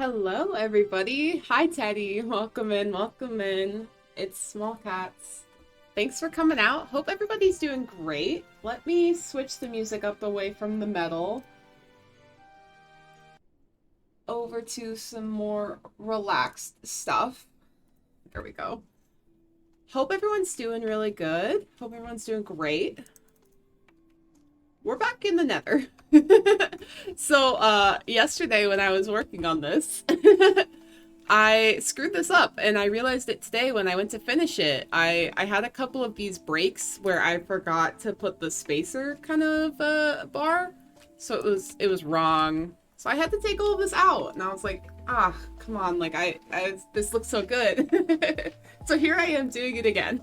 Hello, everybody. Hi, Teddy. Welcome in, welcome in. It's SmoLCatzZ. Thanks for coming out. Hope everybody's doing great. Let me switch the music up away from the metal over to some more relaxed stuff. There we go. Hope everyone's doing really good. Hope everyone's doing great. We're back in the nether. So, yesterday when I was working on this, I screwed this up and I realized it today when I went to finish it. I had a couple of these breaks where I forgot to put the spacer kind of bar. So it was wrong. So I had to take all of this out and I was like, come on, like this looks so good. So here I am doing it again.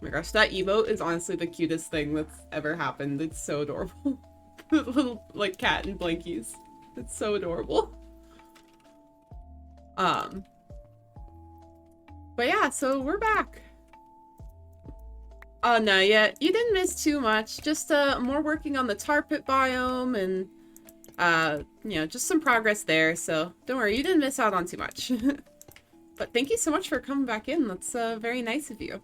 Oh my gosh, that emote is honestly the cutest thing that's ever happened. It's so adorable. The little, like, cat in blankies. It's so adorable. But yeah, so we're back. Oh, no, yeah, you didn't miss too much. Just, more working on the tar pit biome and, you know, just some progress there. So don't worry, you didn't miss out on too much. But thank you so much for coming back in. That's, very nice of you.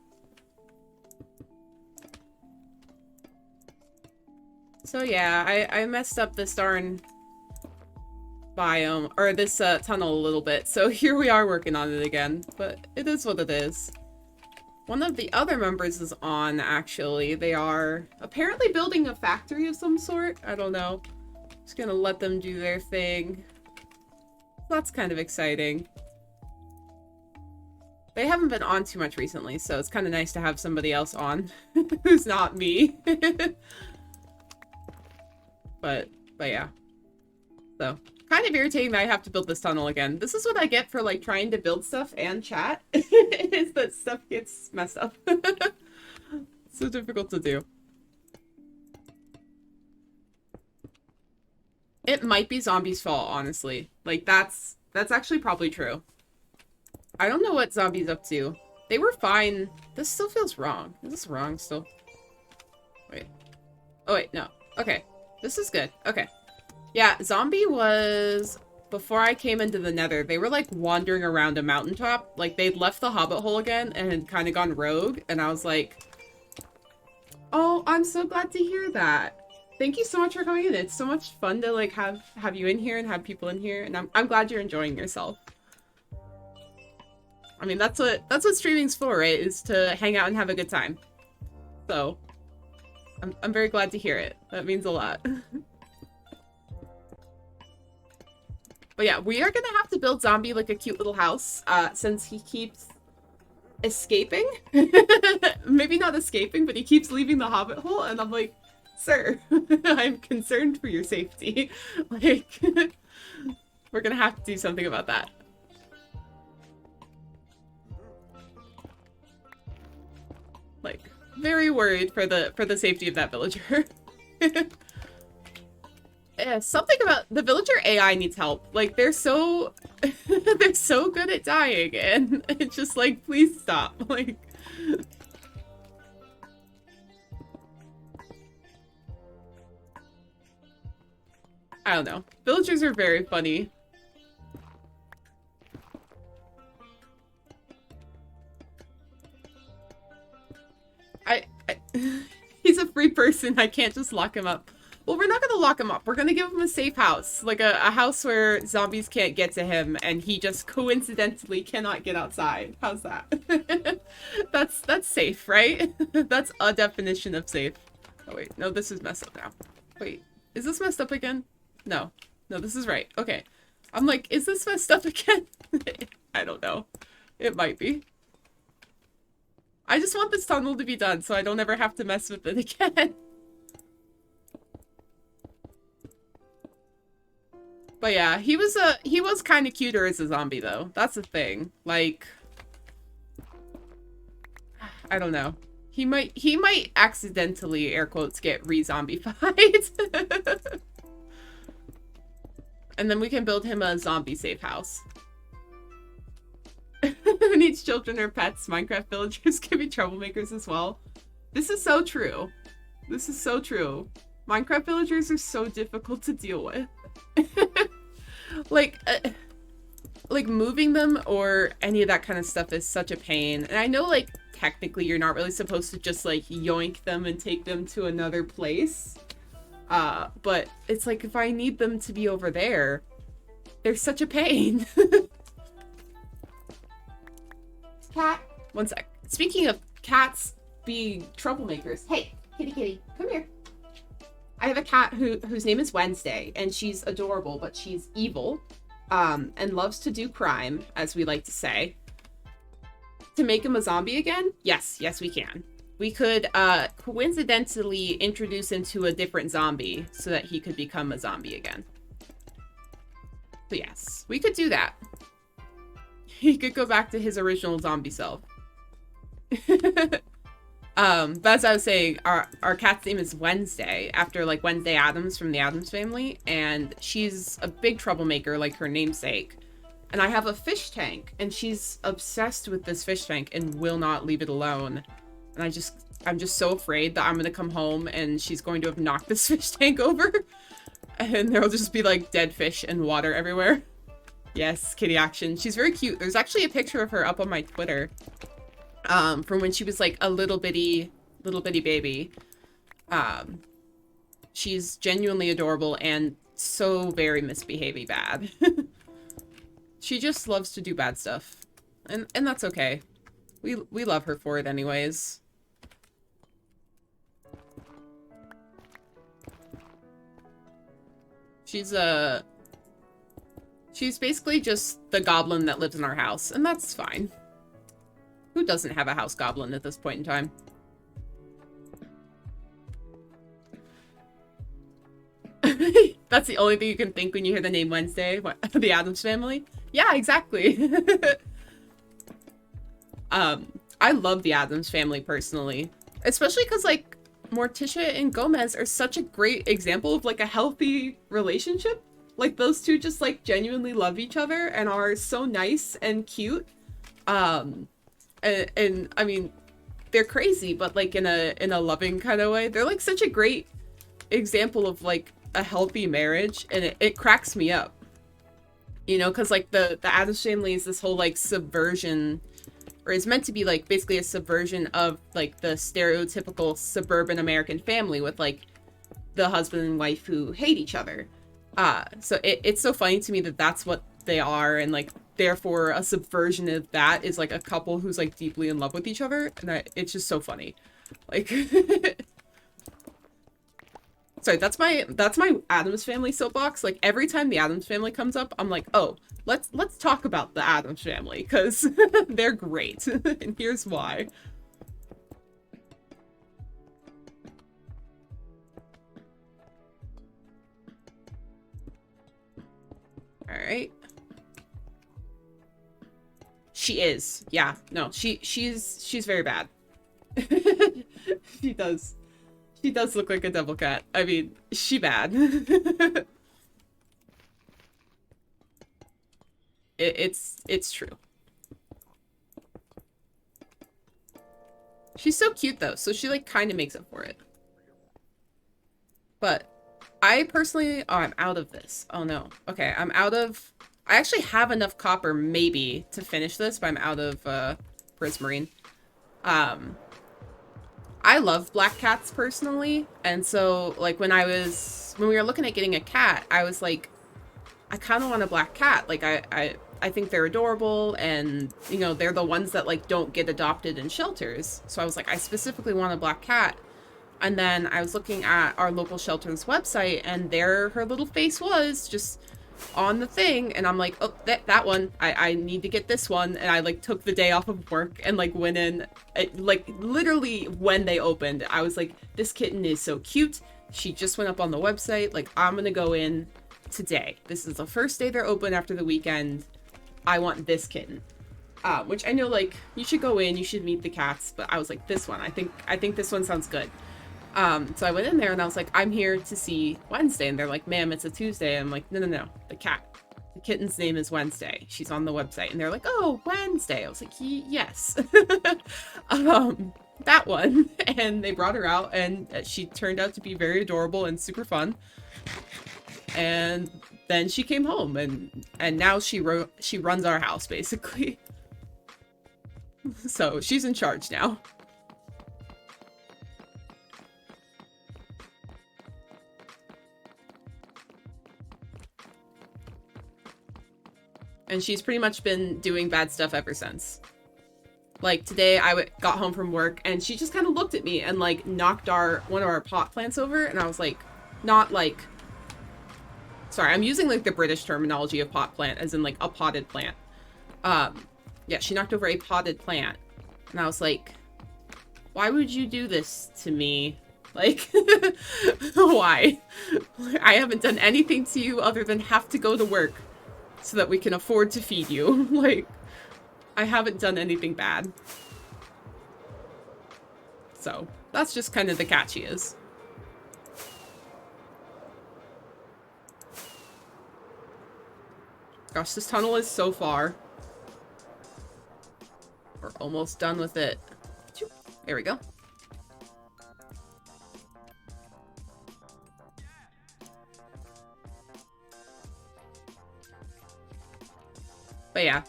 So yeah, I messed up this darn biome, or this tunnel a little bit, so here we are working on it again, but it is what it is. One of the other members is on, actually. They are apparently building a factory of some sort. I don't know. Just gonna let them do their thing. That's kind of exciting. They haven't been on too much recently, so it's kind of nice to have somebody else on who's not me. But yeah. So, kind of irritating that I have to build this tunnel again. This is what I get for, like, trying to build stuff and chat, is that stuff gets messed up. So difficult to do. It might be zombies' fault, honestly. Like, that's actually probably true. I don't know what zombies up to. They were fine. This still feels wrong. Is this wrong still? Wait. Oh, wait, no. Okay. This is good. Okay. Yeah, zombie was... Before I came into the nether, they were, like, wandering around a mountaintop. Like, they'd left the hobbit hole again and had kind of gone rogue. And I was like... Oh, I'm so glad to hear that. Thank you so much for coming in. It's so much fun to, like, have you in here and have people in here. And I'm glad you're enjoying yourself. I mean, that's what streaming's for, right? Is to hang out and have a good time. So... I'm very glad to hear it. That means a lot. But yeah, we are gonna have to build Zombie like a cute little house, since he keeps escaping. Maybe not escaping, but he keeps leaving the hobbit hole, and I'm like, sir, I'm concerned for your safety. Like, we're gonna have to do something about that. Like, very worried for the safety of that villager. Yeah, something about the villager AI needs help. Like, they're so they're so good at dying, and it's just like, please stop. Like, I don't know. Villagers are very funny. He's a free person. I can't just lock him up. Well, we're not gonna lock him up. We're gonna give him a safe house. Like a house where zombies can't get to him and he just coincidentally cannot get outside. How's that? That's safe, right? That's a definition of safe. Oh wait, no, this is messed up now. Wait, is this messed up again? No. No, this is right. Okay. I'm like, is this messed up again? I don't know. It might be. I just want this tunnel to be done so I don't ever have to mess with it again. But yeah, he was kind of cuter as a zombie though. That's the thing. Like, I don't know. He might accidentally, air quotes, get re-zombified. And then we can build him a zombie safe house. Who needs children or pets? Minecraft villagers can be troublemakers as well. This is so true. This is so true. Minecraft villagers are so difficult to deal with. Like moving them or any of that kind of stuff is such a pain. And I know like technically you're not really supposed to just like yoink them and take them to another place. But it's like if I need them to be over there, they're such a pain. Cat. One sec. Speaking of cats being troublemakers. Hey, kitty kitty, come here. I have a cat whose name is Wednesday, and she's adorable, but she's evil. And loves to do crime, as we like to say. To make him a zombie again? Yes, we can. We could, coincidentally introduce him to a different zombie so that he could become a zombie again. So yes, we could do that. He could go back to his original zombie self. But as I was saying, our cat's name is Wednesday, after like Wednesday Addams from the Addams Family, and she's a big troublemaker like her namesake. And I have a fish tank, and she's obsessed with this fish tank and will not leave it alone. And I'm just so afraid that I'm gonna come home and she's going to have knocked this fish tank over, and there'll just be like dead fish and water everywhere. Yes, kitty action. She's very cute. There's actually a picture of her up on my Twitter. From when she was like a little bitty baby. She's genuinely adorable and so very misbehaving bad. She just loves to do bad stuff. And that's okay. We love her for it anyways. She's basically just the goblin that lives in our house, and that's fine. Who doesn't have a house goblin at this point in time? That's the only thing you can think when you hear the name Wednesday? What, the Addams Family? Yeah, exactly. I love the Addams Family personally. Especially because, like, Morticia and Gomez are such a great example of, like, a healthy relationship. Like, those two just, like, genuinely love each other and are so nice and cute. And I mean, they're crazy, but like in a loving kind of way. They're like such a great example of like a healthy marriage, and it cracks me up. You know, because like the Addams Family is this whole like subversion, or is meant to be like basically a subversion of like the stereotypical suburban American family with like the husband and wife who hate each other. So it's so funny to me that that's what they are, and like therefore a subversion of that is like a couple who's like deeply in love with each other, and it's just so funny. Like sorry, that's my Addams Family soapbox. Like every time the Addams Family comes up, I'm like, oh, let's talk about the Addams Family, because they're great. And here's why. All right. She is. Yeah. No, she's very bad. She does look like a devil cat. I mean, she bad. It's true. She's so cute though, so she like kind of makes up for it. But I personally, oh, I'm out of this. Oh no. Okay, I'm out of, I actually have enough copper maybe to finish this, but I'm out of prismarine. I love black cats personally, and so like when we were looking at getting a cat, I was like, I kind of want a black cat. Like I think they're adorable, and you know, they're the ones that like don't get adopted in shelters. So I was like, I specifically want a black cat. And then I was looking at our local shelter's website, and there her little face was just on the thing, and I'm like, oh, that one, I need to get this one. And I like took the day off of work and like went in, like literally when they opened, I was like, this kitten is so cute. She just went up on the website, like I'm gonna go in today. This is the first day they're open after the weekend. I want this kitten. Which I know like you should go in, you should meet the cats, but I was like, this one, I think this one sounds good. So I went in there and I was like, I'm here to see Wednesday. And they're like, ma'am, it's a Tuesday. I'm like, no, the cat. The kitten's name is Wednesday. She's on the website. And they're like, oh, Wednesday. I was like, yes. That one. And they brought her out, and she turned out to be very adorable and super fun. And then she came home, and now she runs our house, basically. So she's in charge now. And she's pretty much been doing bad stuff ever since. Like, today I got home from work, and she just kind of looked at me and, like, knocked one of our pot plants over, and I was like, not like... Sorry, I'm using, like, the British terminology of pot plant, as in, like, a potted plant. Yeah, she knocked over a potted plant, and I was like, why would you do this to me? Like, why? I haven't done anything to you other than have to go to work so that we can afford to feed you. Like, I haven't done anything bad. So, that's just kind of the cat she is. Gosh, this tunnel is so far. We're almost done with it. There we go. But yeah,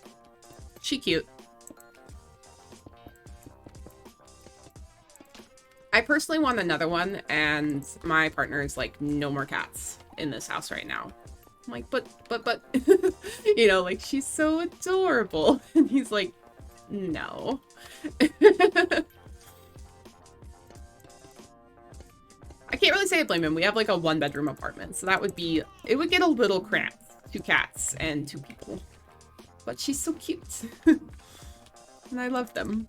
she cute. I personally want another one, and my partner is like, no more cats in this house right now. I'm like, but, you know, like, she's so adorable. And he's like, no. I can't really say I blame him. We have like a 1-bedroom apartment, so that would be, it would get a little cramped. 2 cats and 2 people. But she's so cute. And I love them.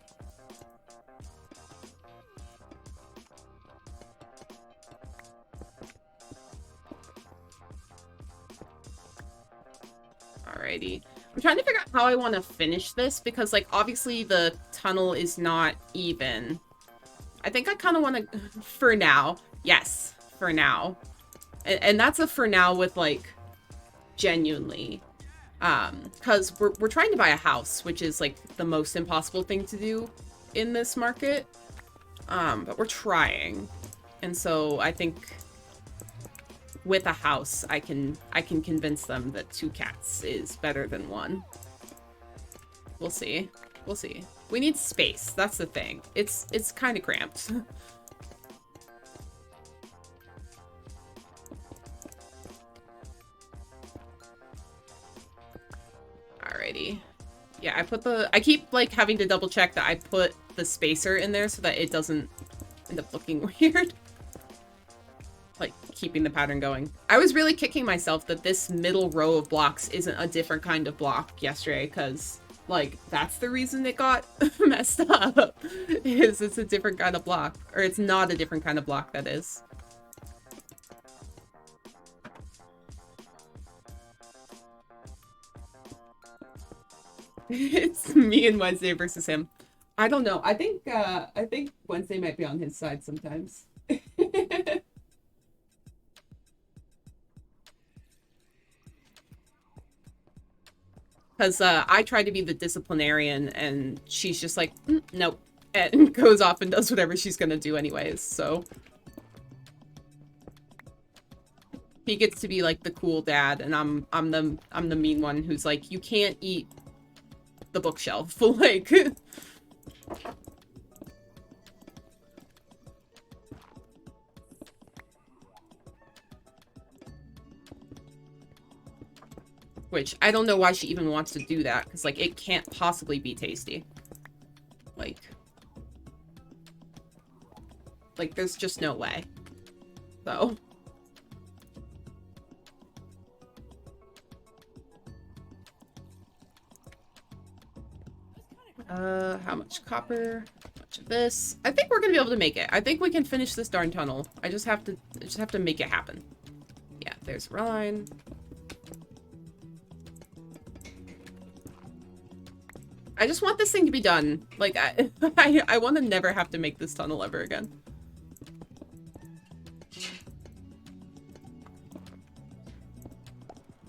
Alrighty. I'm trying to figure out how I want to finish this because, like, obviously the tunnel is not even. I think I kind of want to, for now. Yes, for now. And that's a for now with, like, genuinely. Because we're trying to buy a house, which is, like, the most impossible thing to do in this market. But we're trying. And so I think with a house, I can convince them that 2 cats is better than 1. We'll see. We'll see. We need space. That's the thing. It's kind of cramped. Alrighty. Yeah, I keep, like, having to double check that I put the spacer in there so that it doesn't end up looking weird. Like, keeping the pattern going. I was really kicking myself that this middle row of blocks isn't a different kind of block yesterday, because, like, that's the reason it got messed up, is it's a different kind of block. Or it's not a different kind of block, that is. It's me and Wednesday versus him. I don't know. I think Wednesday might be on his side sometimes. Because I try to be the disciplinarian, and she's just like, nope, and goes off and does whatever she's gonna do anyways, so. He gets to be like the cool dad, and I'm the mean one who's like, you can't eat the bookshelf, like. Which, I don't know why she even wants to do that, because, like, it can't possibly be tasty. Like, there's just no way. So. How much copper? How much of this? I think we're gonna be able to make it. I think we can finish this darn tunnel. I just have to make it happen. Yeah, there's a line. I just want this thing to be done. Like, I want to never have to make this tunnel ever again.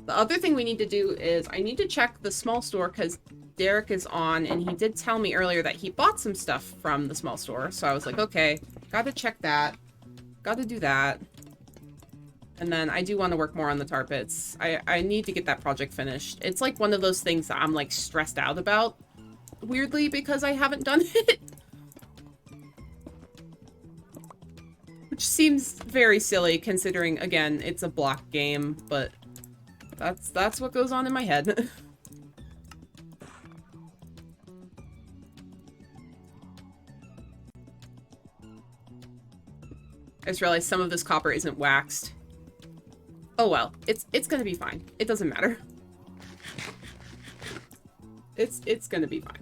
The other thing we need to do is I need to check the small store because Derek is on, and he did tell me earlier that he bought some stuff from the small store. So I was like, okay, gotta check that. Gotta do that. And then I do want to work more on the tar pits. I need to get that project finished. It's like one of those things that I'm like stressed out about, weirdly, because I haven't done it. Which seems very silly considering, again, it's a block game, but that's what goes on in my head. I just realized some of this copper isn't waxed. Oh well, it's gonna be fine. It doesn't matter. It's gonna be fine.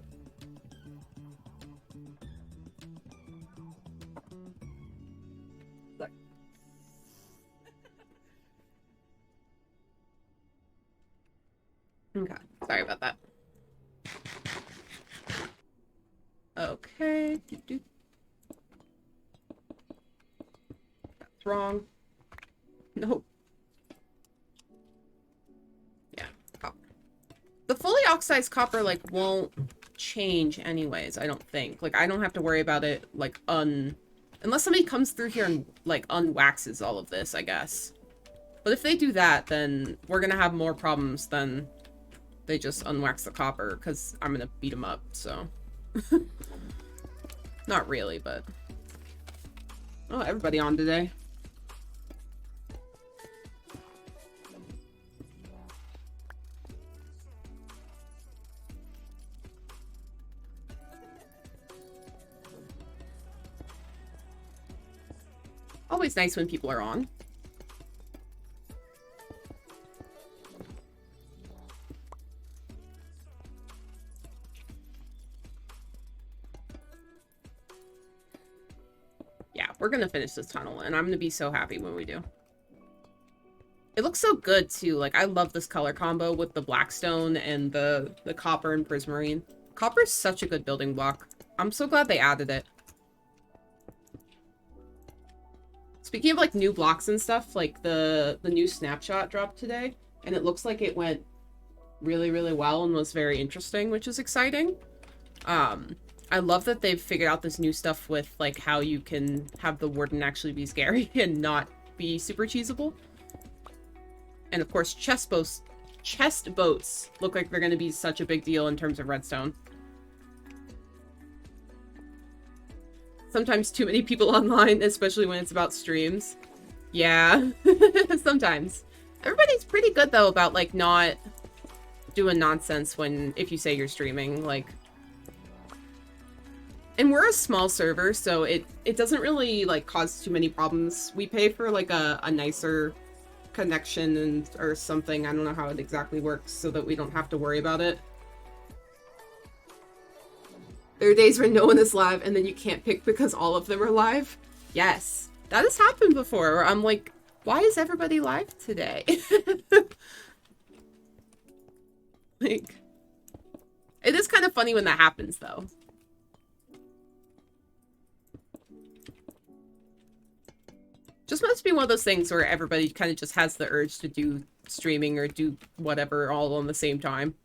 Look. Okay, sorry about that. Okay. That's wrong. Nope. Yeah, copper. The fully oxidized copper, like, won't change anyways, I don't think. Like, I don't have to worry about it, like, unless somebody comes through here and, like, unwaxes all of this, I guess. But if they do that, then we're gonna have more problems than they just unwax the copper, because I'm gonna beat them up, so. Not really, but... Oh, everybody on today. Always nice when people are on. Yeah, we're gonna finish this tunnel, and I'm gonna be so happy when we do. It looks so good, too. Like, I love this color combo with the blackstone and the copper and prismarine. Copper is such a good building block. I'm so glad they added it. Speaking of, like, new blocks and stuff, like, the new snapshot dropped today, and it looks like it went really, really well and was very interesting, which is exciting. I love that they've figured out this new stuff with, like, how you can have the warden actually be scary and not be super cheesable. And, of course, chest boats look like they're going to be such a big deal in terms of redstone. Sometimes too many people online, especially when it's about streams. Yeah, sometimes. Everybody's pretty good, though, about, like, not doing nonsense if you say you're streaming, like... And we're a small server, so it doesn't really, like, cause too many problems. We pay for, like, a nicer connection or something. I don't know how it exactly works, so that we don't have to worry about it. There are days when no one is live, and then you can't pick because all of them are live. Yes, that has happened before, where I'm like, why is everybody live today? Like, it is kind of funny when that happens, though. Just must be one of those things where everybody kind of just has the urge to do streaming or do whatever all on the same time.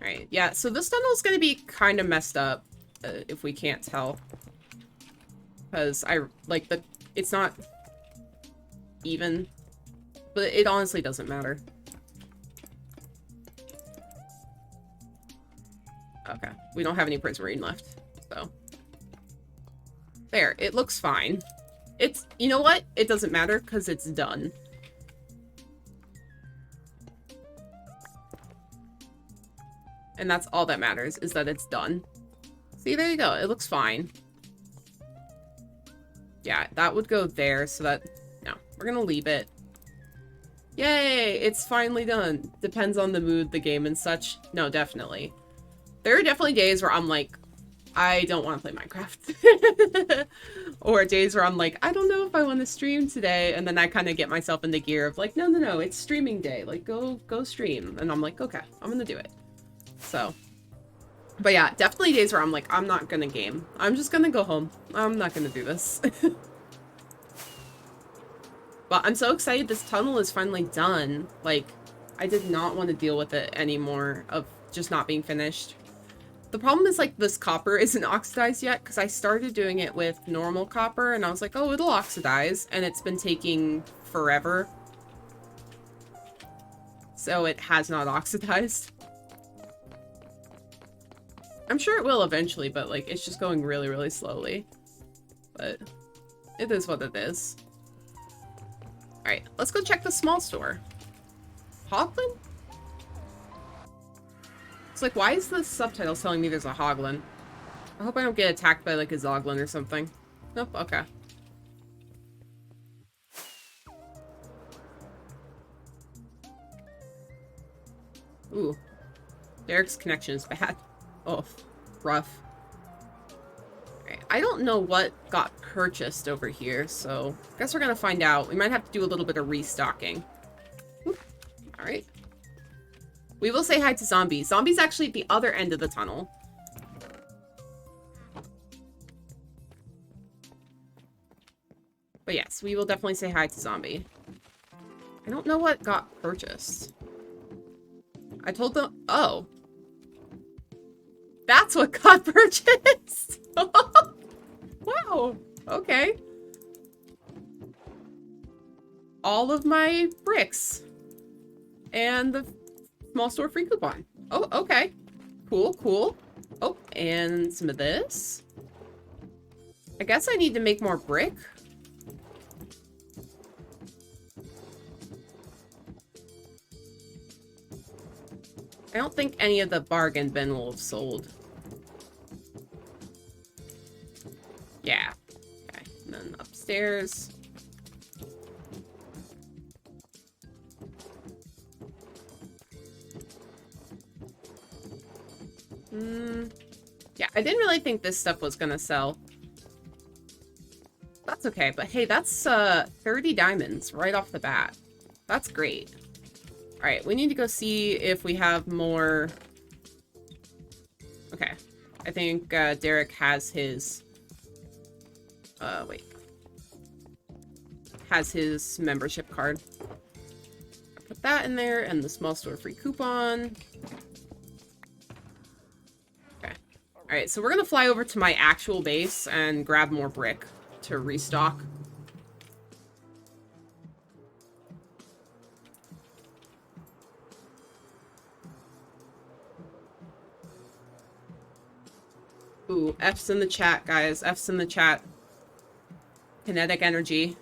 Alright, yeah, so this tunnel is going to be kind of messed up, if we can't tell. Because it's not even, but it honestly doesn't matter. Okay, we don't have any prismarine left, so. There, it looks fine. You know what? It doesn't matter, because it's done. And that's all that matters, is that it's done. See, there you go. It looks fine. Yeah, that would go there, so that... No, we're gonna leave it. Yay! It's finally done. Depends on the mood, the game, and such. No, definitely. There are definitely days where I'm like, I don't want to play Minecraft. Or days where I'm like, I don't know if I want to stream today. And then I kind of get myself in the gear of like, no, it's streaming day. Like, go stream. And I'm like, okay, I'm gonna do it. So, but yeah, definitely days where I'm like, I'm not gonna game. I'm just gonna go home. I'm not gonna do this. But I'm so excited this tunnel is finally done. Like, I did not want to deal with it anymore of just not being finished. The problem is, like, this copper isn't oxidized yet, because I started doing it with normal copper, and I was like, oh, it'll oxidize, and it's been taking forever. So it has not oxidized. I'm sure it will eventually, but, like, it's just going really, really slowly. But it is what it is. Alright, let's go check the small store. Hoglin? It's like, why is the subtitle telling me there's a Hoglin? I hope I don't get attacked by, like, a Zoglin or something. Nope, okay. Ooh. Derek's connection is bad. Oh, rough. Alright, I don't know what got purchased over here, so I guess we're gonna find out. We might have to do a little bit of restocking. Alright. We will say hi to Zombie. Zombie's actually at the other end of the tunnel. But yes, we will definitely say hi to Zombie. I don't know what got purchased. I told them... Oh. That's what got purchased! Wow. Okay. All of my bricks. And the small store free coupon. Oh, okay. Cool, cool. Oh, and some of this. I guess I need to make more brick. I don't think any of the bargain bin will have sold. Yeah. Okay, and then upstairs. Yeah, I didn't really think this stuff was gonna sell. That's okay, but hey, that's 30 diamonds right off the bat. That's great. Alright, we need to go see if we have more... Okay. I think Derek has his... wait. Has his membership card. Put that in there, and the small store free coupon. Okay. Alright, so we're gonna fly over to my actual base and grab more brick to restock. Ooh, F's in the chat, guys. F's in the chat. Kinetic energy.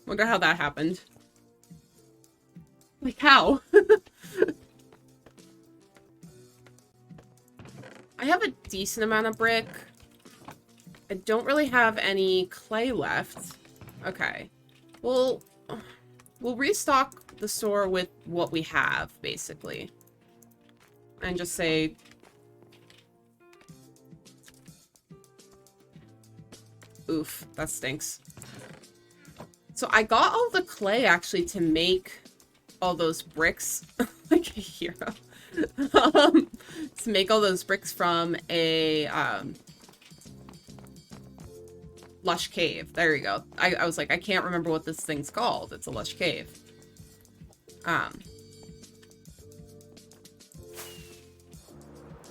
Wonder how that happened. Like, how? I have a decent amount of brick. I don't really have any clay left. Okay. Well, we'll restock the store with what we have, basically. And just say... Oof, that stinks. So I got all the clay, actually, to make all those bricks. Like a hero. To make all those bricks from a, lush cave. There you go. I was like, I can't remember what this thing's called. It's a lush cave.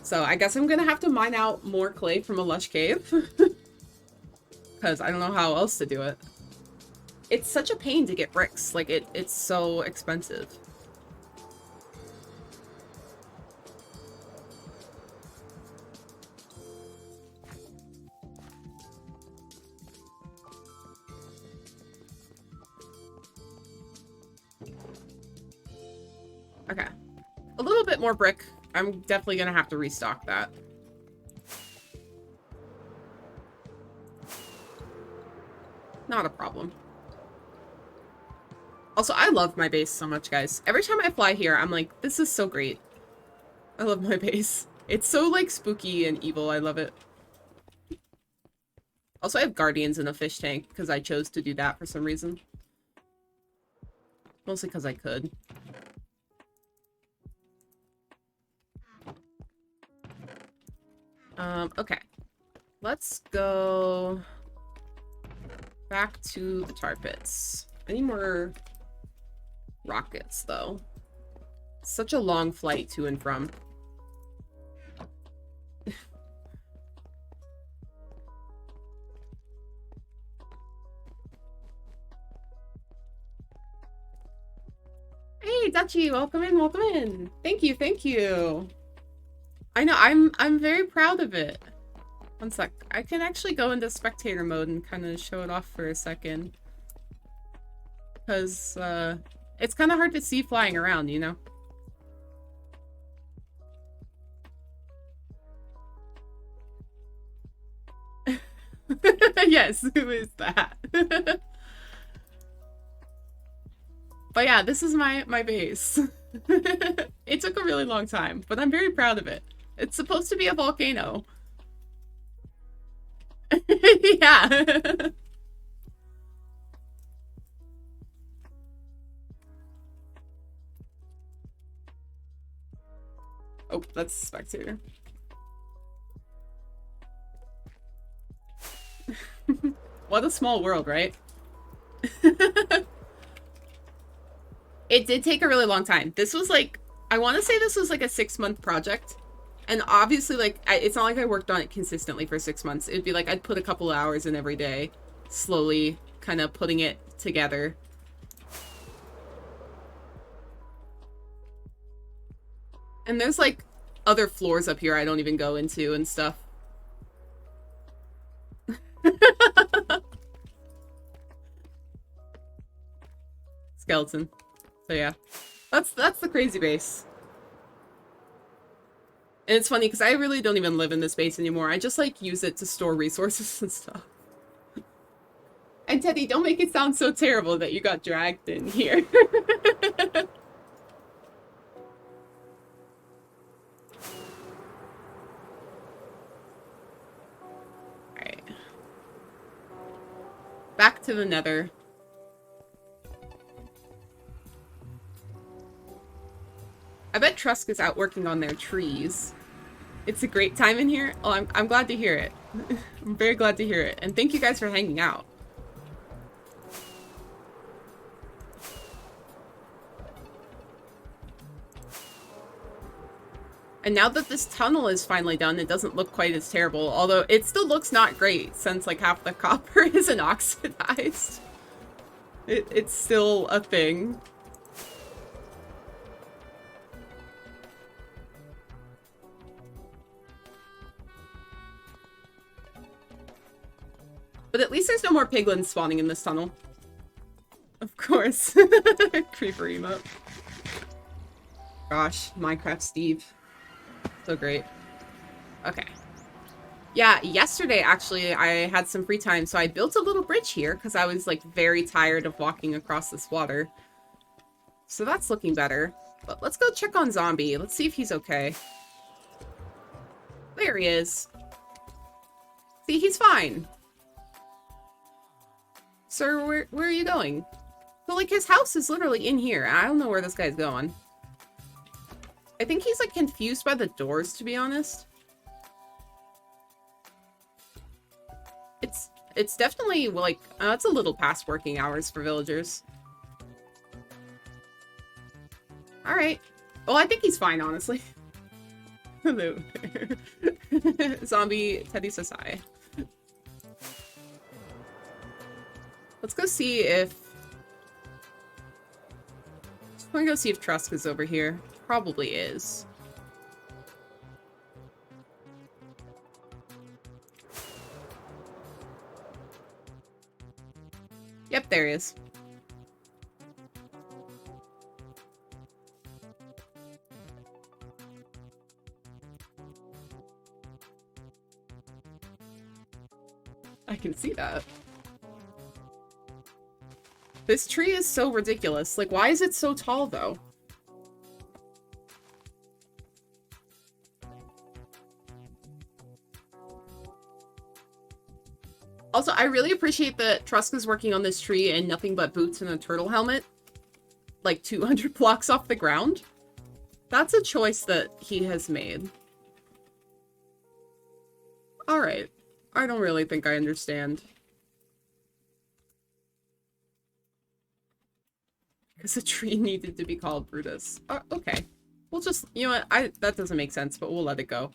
So I guess I'm gonna have to mine out more clay from a lush cave. Because I don't know how else to do it. It's such a pain to get bricks. Like, it's so expensive. Okay. A little bit more brick. I'm definitely gonna have to restock that. Not a problem. Also, I love my base so much, guys. Every time I fly here, I'm like, this is so great. I love my base. It's so, like, spooky and evil. I love it. Also, I have guardians in a fish tank, because I chose to do that for some reason. Mostly because I could. Okay. Let's go back to the tar pits. I need more rockets, though. Such a long flight to and from. Hey, Dutchy, welcome in, welcome in. Thank you, thank you. I know, I'm very proud of it. One sec. I can actually go into spectator mode and kind of show it off for a second. Because, it's kind of hard to see flying around, you know? Yes, who is that? But yeah, this is my base. It took a really long time, but I'm very proud of it. It's supposed to be a volcano. Yeah. Oh, that's a spectator. What a small world, right? It did take a really long time. This was like, I want to say this was like a 6-month project. And obviously, like, it's not like I worked on it consistently for 6 months. It'd be like I'd put a couple of hours in every day, slowly kind of putting it together. And there's like other floors up here I don't even go into and stuff. Skeleton. So yeah, that's the crazy base. And it's funny because I really don't even live in this base anymore. I just like use it to store resources and stuff. And Teddy, don't make it sound so terrible that you got dragged in here. Alright. Back to the nether. I bet Trusk is out working on their trees. It's a great time in here. Oh, I'm glad to hear it. I'm very glad to hear it. And thank you guys for hanging out. And now that this tunnel is finally done, it doesn't look quite as terrible. Although it still looks not great since like half the copper isn't oxidized. It's still a thing. But at least there's no more piglins spawning in this tunnel. Of course. Creeper emote. Gosh, Minecraft Steve. So great. Okay. Yeah, yesterday actually I had some free time, so I built a little bridge here because I was like very tired of walking across this water. So that's looking better. But let's go check on Zombie. Let's see if he's okay. There he is. See, he's fine. Sir, where are you going? So, like, his house is literally in here. I don't know where this guy's going. I think he's, like, confused by the doors, to be honest. It's definitely, like, it's a little past working hours for villagers. Alright. Well, I think he's fine, honestly. Hello. Zombie Teddy says hi. Let's go see if... I'm gonna go see if Trusk is over here. Probably is. Yep, there he is. I can see that. This tree is so ridiculous. Like, why is it so tall, though? Also, I really appreciate that Trusk is working on this tree in nothing but boots and a turtle helmet. Like, 200 blocks off the ground. That's a choice that he has made. Alright. I don't really think I understand. Because the tree needed to be called Brutus. Okay. We'll just, you know what, that doesn't make sense, but we'll let it go.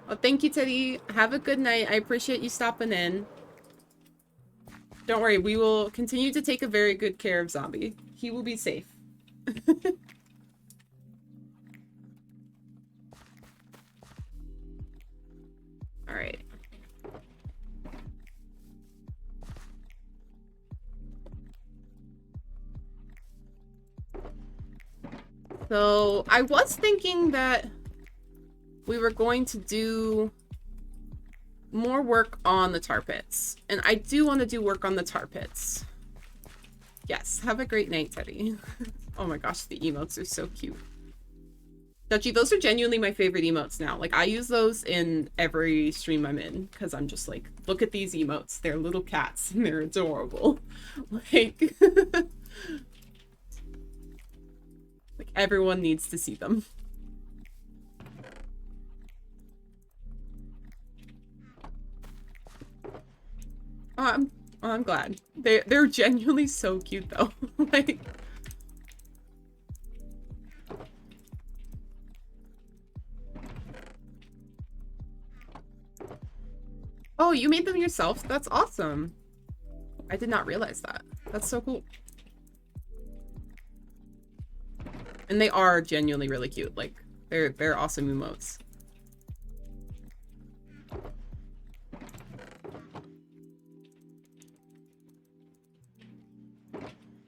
Well, thank you, Teddy. Have a good night. I appreciate you stopping in. Don't worry, we will continue to take a very good care of Zombie. He will be safe. Alright. So, I was thinking that we were going to do more work on the tar pits. And I do want to do work on the tar pits. Yes, have a great night, Teddy. Oh my gosh, the emotes are so cute. Dutchy, those are genuinely my favorite emotes now. Like, I use those in every stream I'm in, because I'm just like, look at these emotes. They're little cats, and they're adorable. Like... like, everyone needs to see them. I'm glad. They're genuinely so cute though. Like, oh, you made them yourself? That's awesome. I did not realize that. That's so cool. And they are genuinely really cute. Like, they're awesome emotes.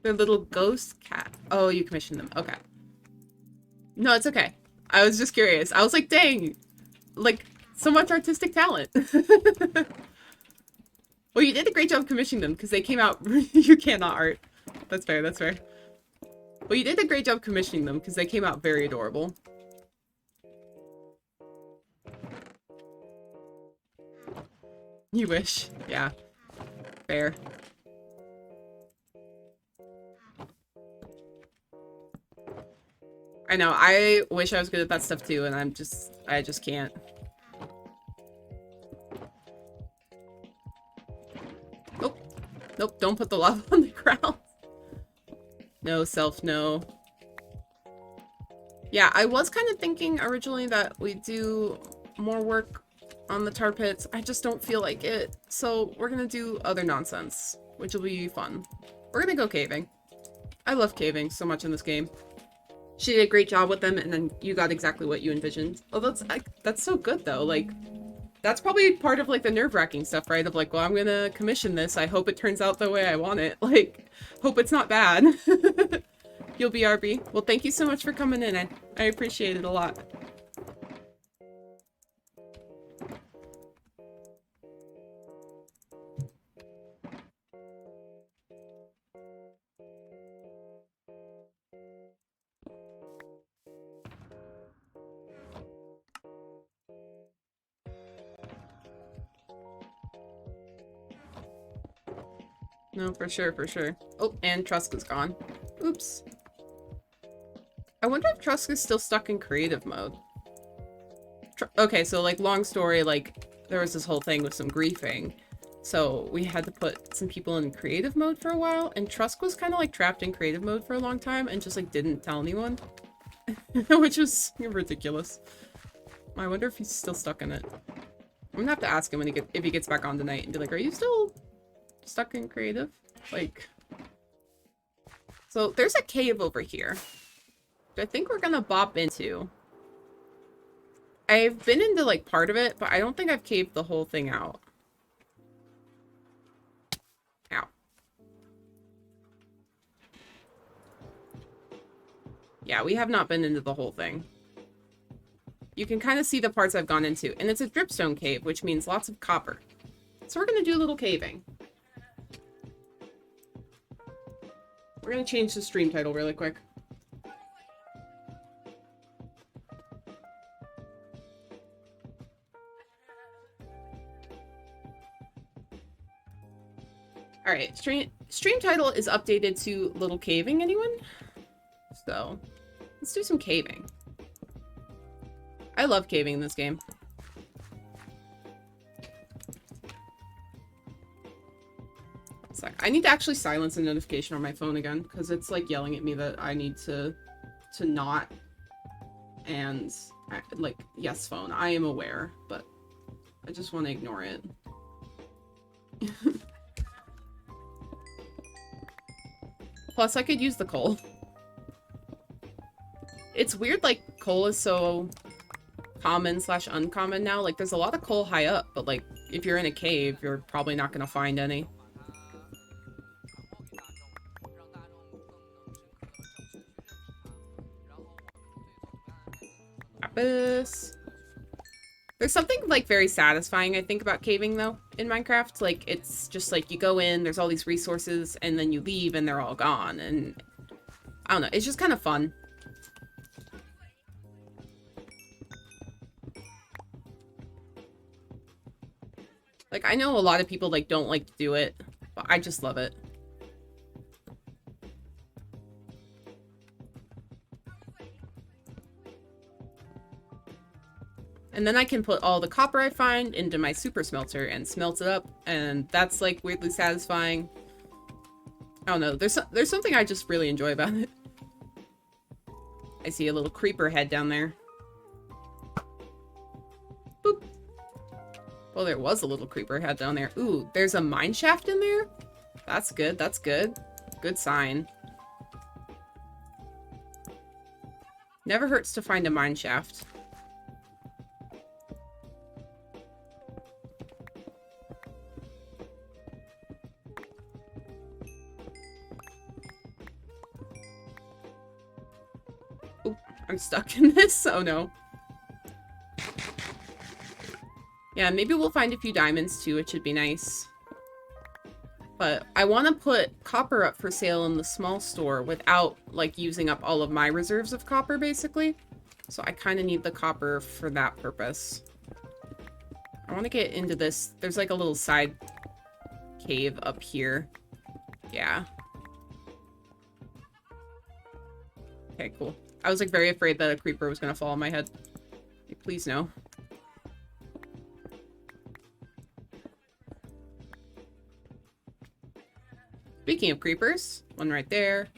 They're little ghost cat. Oh, you commissioned them. Okay. No, it's okay. I was just curious. I was like, dang. Like, so much artistic talent. Well, you did a great job commissioning them because they came out... You cannot art. That's fair, that's fair. Well, you did a great job commissioning them because they came out very adorable. You wish. Yeah. Fair. I know, I wish I was good at that stuff too, and I just can't. Nope. Nope, don't put the lava on the ground. No, self, no. Yeah, I was kind of thinking originally that we'd do more work on the tar pits. I just don't feel like it. So we're gonna do other nonsense, which will be fun. We're gonna go caving. I love caving so much in this game. She did a great job with them, and then you got exactly what you envisioned. Oh, that's so good, though. Like, that's probably part of, like, the nerve-wracking stuff, right? Of, like, well, I'm gonna commission this. I hope it turns out the way I want it. Like, hope it's not bad. You'll be RB. Well, thank you so much for coming in. I appreciate it a lot. No, for sure, for sure. Oh, and Trusk is gone. Oops. I wonder if Trusk is still stuck in creative mode. Okay, so, like, long story, like, there was this whole thing with some griefing. So we had to put some people in creative mode for a while, and Trusk was kind of, like, trapped in creative mode for a long time and just, like, didn't tell anyone. Which was ridiculous. I wonder if he's still stuck in it. I'm gonna have to ask him when if he gets back on tonight and be like, are you still stuck in creative? Like, so there's a cave over here that I think we're gonna bop into. I've been into like part of it, but I don't think I've caved the whole thing out. Ow. Yeah, we have not been into the whole thing. You can kind of see the parts I've gone into, and it's a dripstone cave, which means lots of copper. So we're gonna do a little caving. We're gonna change the stream title really quick. Alright, stream title is updated to Little Caving, anyone? So, let's do some caving. I love caving in this game. I need to actually silence a notification on my phone again, because it's like yelling at me that I need to not. And like, yes, phone, I am aware, but I just want to ignore it. Plus, I could use the coal. It's weird, like, coal is so common / uncommon now. Like, there's a lot of coal high up, but like, if you're in a cave, you're probably not gonna find any. There's something like very satisfying, I think, about caving though in Minecraft. Like, it's just like you go in, there's all these resources, and then you leave and they're all gone, and I don't know, it's just kind of fun. Like, I know a lot of people like don't like to do it, but I just love it. And then I can put all the copper I find into my super smelter and smelt it up, and that's like weirdly satisfying. I don't know, there's something I just really enjoy about it. I see a little creeper head down there. Boop. Well, there was a little creeper head down there. Ooh, there's a mine shaft in there? That's good, that's good. Good sign. Never hurts to find a mine shaft. I'm stuck in this? Oh no. Yeah, maybe we'll find a few diamonds too, it should be nice. But I want to put copper up for sale in the small store without, like, using up all of my reserves of copper, basically. So I kind of need the copper for that purpose. I want to get into this. There's, like, a little side cave up here. Yeah. Okay, cool. I was, like, very afraid that a creeper was going to fall on my head. Okay, please no. Speaking of creepers, one right there.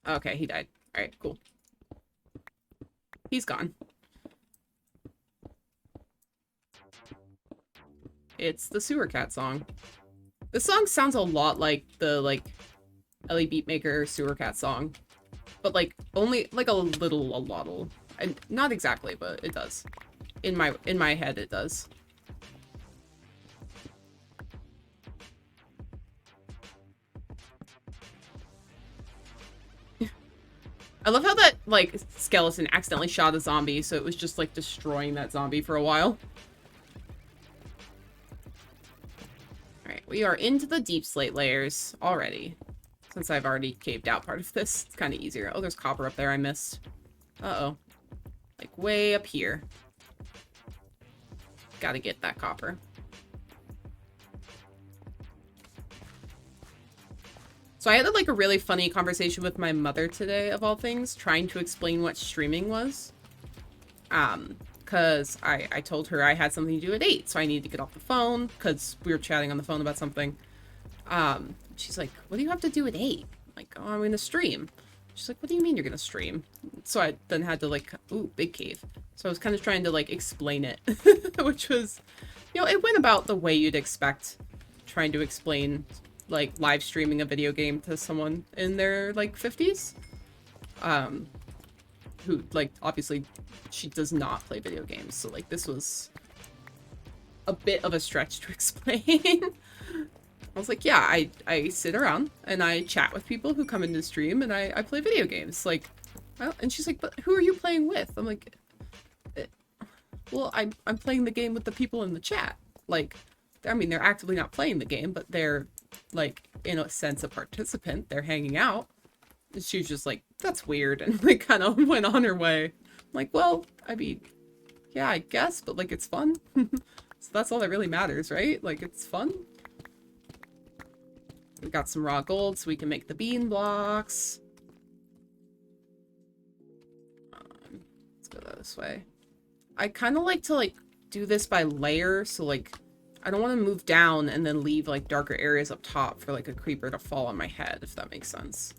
Okay, he died. Alright, cool. He's gone. It's the Sewer Cat song. This song sounds a lot like the, like, Ellie Beatmaker Sewer Cat song. But, like, only, like, a lot. And not exactly, but it does. In my head, it does. I love how that, like, skeleton accidentally shot a zombie, so it was just, like, destroying that zombie for a while. Alright, we are into the deep slate layers already. Since I've already caved out part of this, it's kind of easier. Oh, there's copper up there I missed. Uh-oh. Like, way up here. Gotta get that copper. So I had, like, a really funny conversation with my mother today, of all things, trying to explain what streaming was. Because I told her I had something to do at 8, so I needed to get off the phone, because we were chatting on the phone about something. She's like, what do you have to do at 8? I'm like, oh, I'm gonna stream. She's like, what do you mean you're gonna stream? So I then had to, like, ooh, big cave. So I was kind of trying to, like, explain it, which was, you know, it went about the way you'd expect trying to explain, like, live streaming a video game to someone in their, like, 50s. Who, like, obviously, she does not play video games, so, like, this was a bit of a stretch to explain. I was like, yeah, I sit around and I chat with people who come into the stream and I play video games. Like, well, and she's like, but who are you playing with? I'm like, well, I'm playing the game with the people in the chat. Like, I mean, they're actively not playing the game, but they're, like, in a sense, a participant. They're hanging out. And she was just like, that's weird, and, like, kind of went on her way. I'm like, well, I mean, yeah, I guess, but, like, it's fun. So that's all that really matters, right? Like, it's fun. We got some raw gold so we can make the bean blocks. Let's go this way. I kind of like to, like, do this by layer, so like I don't want to move down and then leave like darker areas up top for like a creeper to fall on my head, if that makes sense.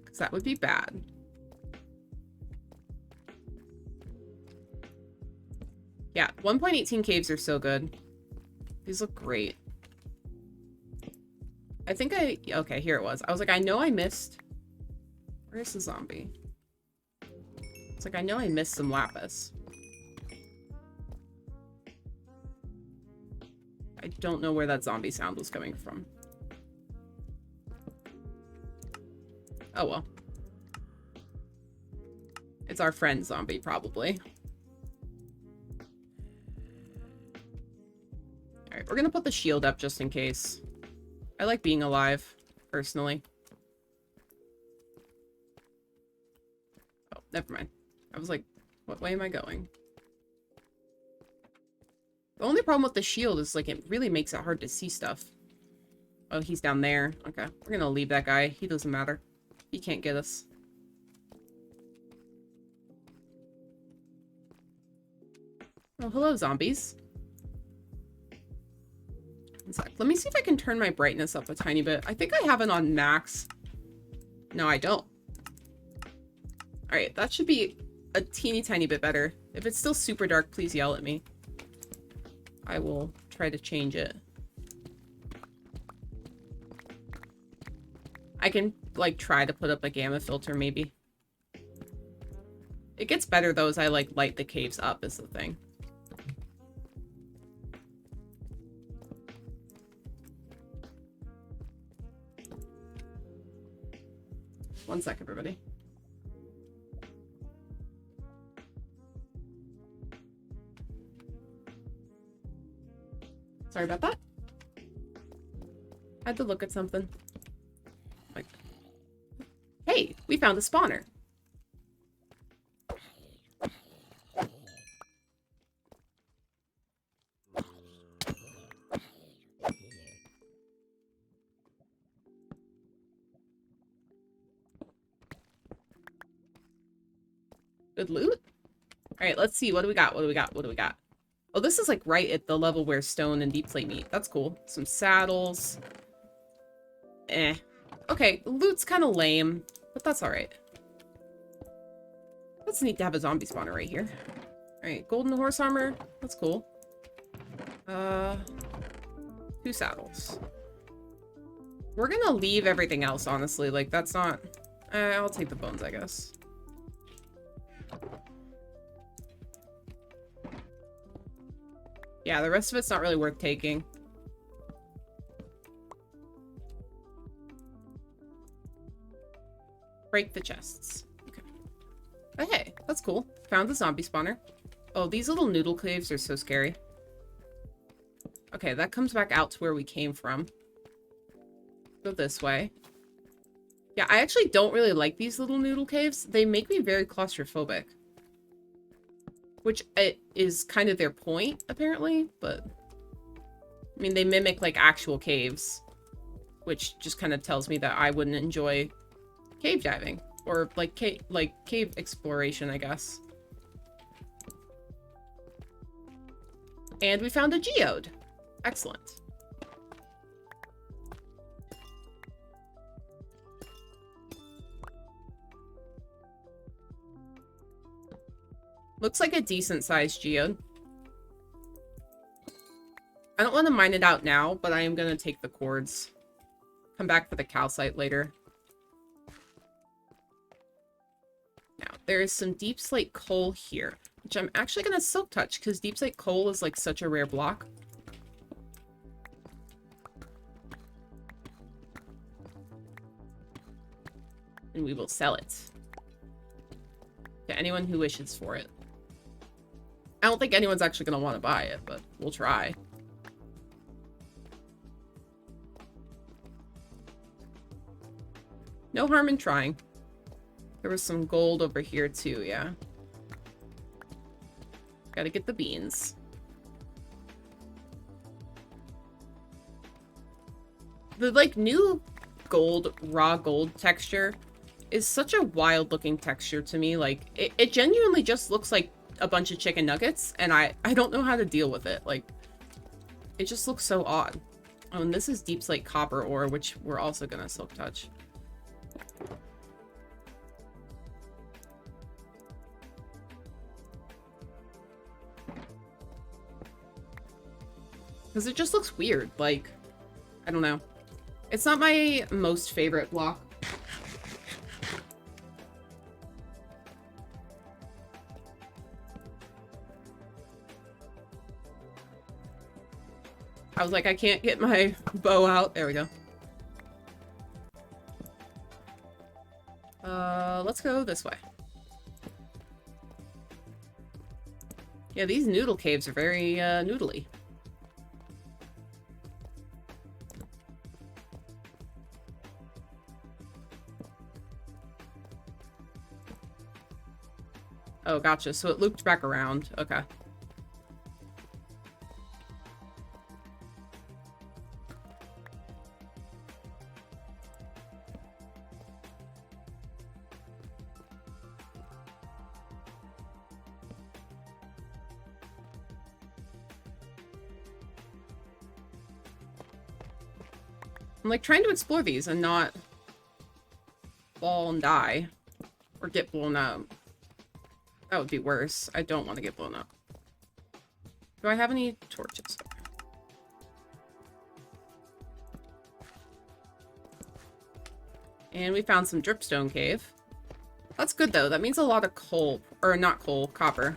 Because that would be bad. Yeah, 1.18 caves are so good. These look great. I think okay, here it was. I was like, I know I missed. Where's the zombie? It's like, I know I missed some lapis. I don't know where that zombie sound was coming from. Oh well. It's our friend zombie, probably. Alright, we're gonna put the shield up just in case. I like being alive, personally. Oh, never mind. I was like, what way am I going? The only problem with the shield is, like, it really makes it hard to see stuff. Oh, he's down there. Okay, we're gonna leave that guy. He doesn't matter. He can't get us. Oh, hello, zombies. One sec. Let me see if I can turn my brightness up a tiny bit. I think I have it on max. No, I don't. Alright, that should be a teeny tiny bit better. If it's still super dark, please yell at me. I will try to change it. I can, like, try to put up a gamma filter, maybe. It gets better, though, as I, like, light the caves up, is the thing. One sec, everybody. Sorry about that. I had to look at something. Like, hey, we found a spawner. Good loot? Alright, let's see. What do we got? What do we got? What do we got? Oh, this is like right at the level where stone and deep slate meet. That's cool. Some saddles. Eh. Okay, the loot's kind of lame, but that's alright. That's neat to have a zombie spawner right here. Alright, golden horse armor. That's cool. 2 saddles. We're gonna leave everything else, honestly. Like, that's not... I'll take the bones, I guess. Yeah, the rest of it's not really worth taking. Break the chests. Okay. But hey, that's cool. Found the zombie spawner. Oh, these little noodle caves are so scary. Okay, that comes back out to where we came from. Go this way. Yeah, I actually don't really like these little noodle caves. They make me very claustrophobic. Which is kind of their point, apparently, but... I mean, they mimic, like, actual caves. Which just kind of tells me that I wouldn't enjoy cave diving. Or, like, cave exploration, I guess. And we found a geode. Excellent. Looks like a decent-sized geode. I don't want to mine it out now, but I am going to take the quartz. Come back for the calcite later. Now, there is some deep slate coal here, which I'm actually going to silk touch, because deep slate coal is, like, such a rare block. And we will sell it to anyone who wishes for it. I don't think anyone's actually going to want to buy it, but we'll try. No harm in trying. There was some gold over here too, yeah. Gotta get the beans. The, like, new gold, raw gold texture is such a wild looking texture to me. Like, it genuinely just looks like a bunch of chicken nuggets, and I don't know how to deal with it. Like, it just looks so odd. Oh, and this is Deep Slate Copper ore, which we're also gonna silk touch. Because it just looks weird. Like, I don't know. It's not my most favorite block. I was like, I can't get my bow out. There we go. Let's go this way. Yeah, these noodle caves are very, noodly. Oh, gotcha. So it looped back around. Okay. I'm like trying to explore these and not fall and die or get blown up. That would be worse. I don't want to get blown up. Do I have any torches? And we found some dripstone cave. That's good though. That means a lot of coal, or not coal, copper.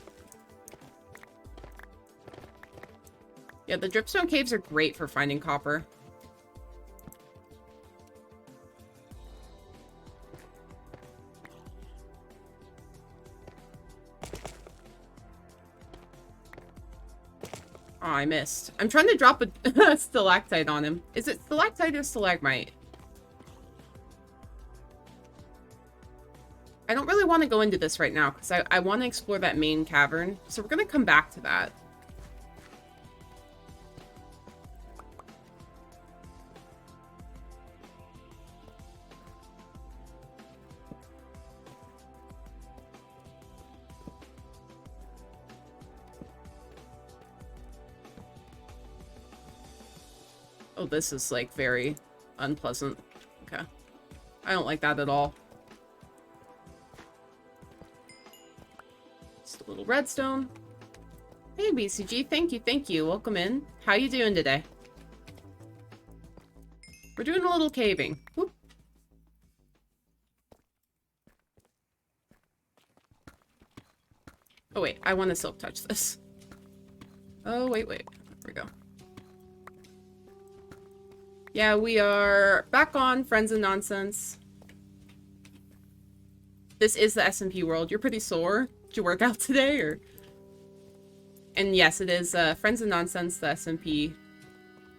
Yeah, the dripstone caves are great for finding copper. Oh, I missed. I'm trying to drop a stalactite on him. Is it stalactite or stalagmite? I don't really want to go into this right now because I want to explore that main cavern. So we're going to come back to that. Oh, this is like very unpleasant. Okay. I don't like that at all. Just a little redstone. Hey, BCG. Thank you. Welcome in. How you doing today? We're doing a little caving. Whoop. Oh, wait. I want to silk touch this. Oh, wait. There we go. Yeah, we are back on Friends and Nonsense. This is the SMP world. You're pretty sore. Did you work out today, or? And yes, it is Friends and Nonsense, the SMP.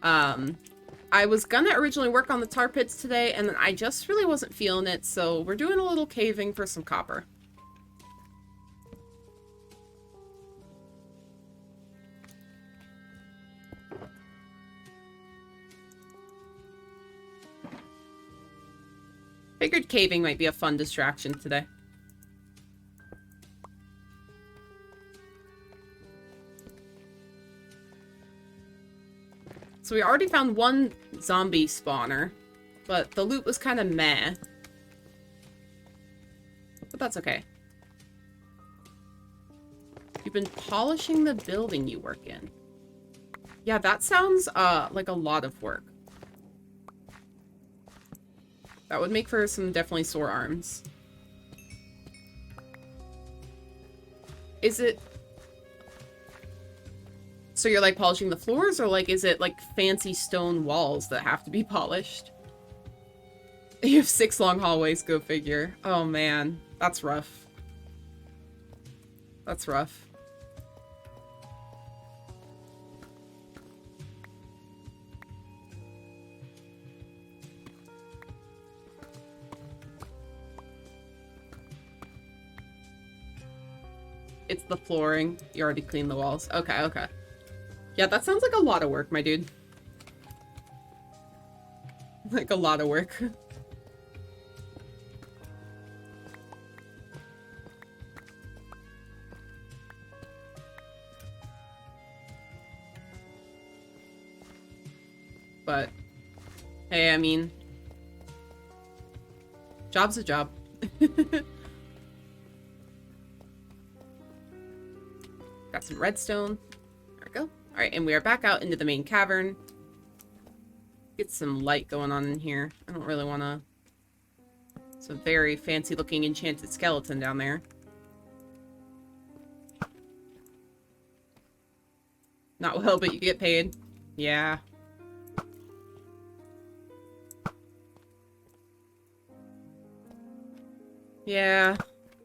I was gonna originally work on the tar pits today, and then I just really wasn't feeling it, so we're doing a little caving for some copper. Figured caving might be a fun distraction today. So we already found one zombie spawner, but the loot was kind of meh. But that's okay. You've been polishing the building you work in. Yeah, that sounds like a lot of work. That would make for some definitely sore arms. Is it... So you're like polishing the floors, or like is it like fancy stone walls that have to be polished? You have 6 long hallways, go figure. Oh man, that's rough. That's rough. It's the flooring. You already cleaned the walls. Okay, okay. Yeah, that sounds like a lot of work, my dude. Like a lot of work. but hey, I mean, job's a job. Got some redstone. There we go. Alright, and we are back out into the main cavern. Get some light going on in here. I don't really want to... It's a very fancy looking enchanted skeleton down there. Not well, but you get paid. Yeah. Yeah,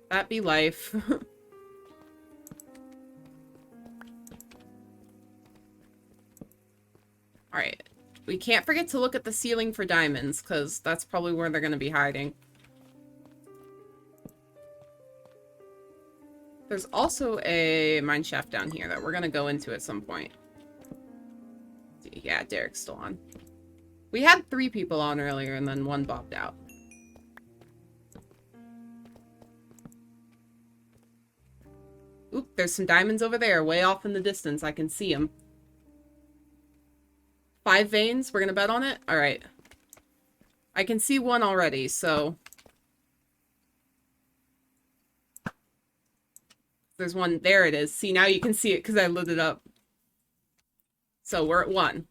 that be life. Alright. We can't forget to look at the ceiling for diamonds, because that's probably where they're going to be hiding. There's also a mine shaft down here that we're going to go into at some point. Yeah, Derek's still on. We had 3 people on earlier, and then 1 bopped out. Oop, there's some diamonds over there, way off in the distance. I can see them. 5 veins? We're gonna bet on it? Alright. I can see 1 already, so... There's 1. There it is. See, now you can see it because I lit it up. So, we're at 1.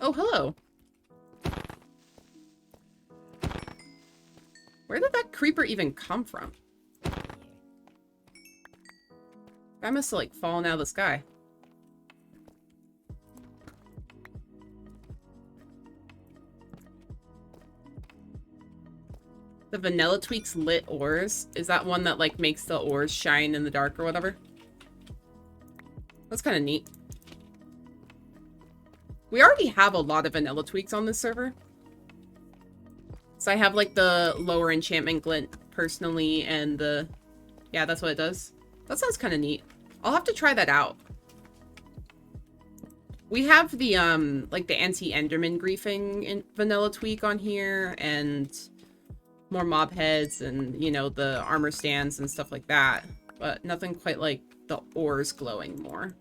Oh, hello. Where did that creeper even come from? I must have, like, fallen out of the sky. The Vanilla Tweaks lit ores. Is that one that, like, makes the ores shine in the dark or whatever? That's kind of neat. We already have a lot of Vanilla Tweaks on this server. So I have, like, the lower enchantment glint personally, and the... Yeah, that's what it does. That sounds kind of neat. I'll have to try that out. We have the, like, the anti-Enderman griefing in Vanilla Tweak on here, and... more mob heads and, you know, the armor stands and stuff like that. But nothing quite like the ores glowing more.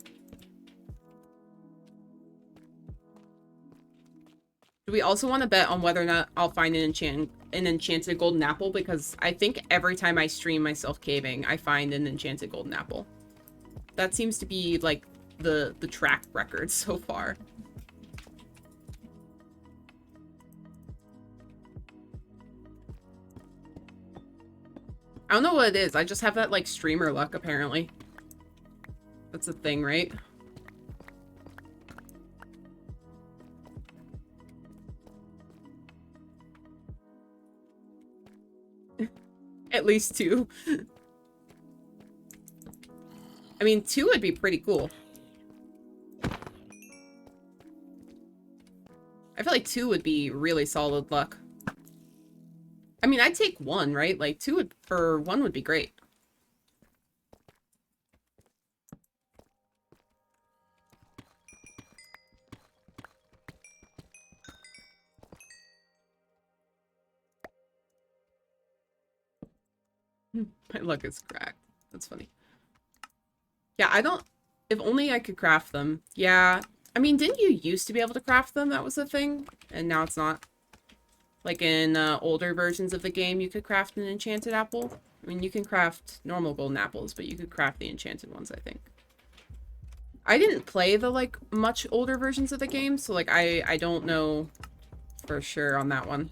Do we also want to bet on whether or not I'll find an enchanted golden apple? Because I think every time I stream myself caving, I find an enchanted golden apple. That seems to be, like, the track record so far. I don't know what it is. I just have that, like, streamer luck, apparently. That's a thing, right? At least 2. I mean, 2 would be pretty cool. I feel like 2 would be really solid luck. I mean, I'd take 1, right? Like, 2 would, or 1 would be great. My luck is cracked. That's funny. Yeah, I don't... If only I could craft them. Yeah. I mean, didn't you used to be able to craft them? That was the thing. And now it's not. Like in older versions of the game, you could craft an enchanted apple. I mean, you can craft normal golden apples, but you could craft the enchanted ones, I think. I didn't play the, like, much older versions of the game, so, like, I don't know for sure on that one.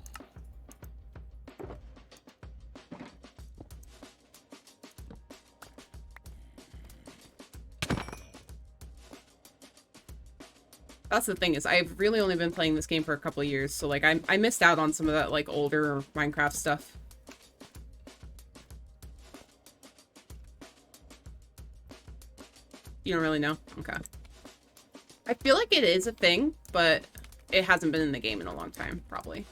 That's the thing, is I've really only been playing this game for a couple of years, so, like, I missed out on some of that, like, older Minecraft stuff. You don't really know? Okay. I feel like it is a thing, but it hasn't been in the game in a long time, probably.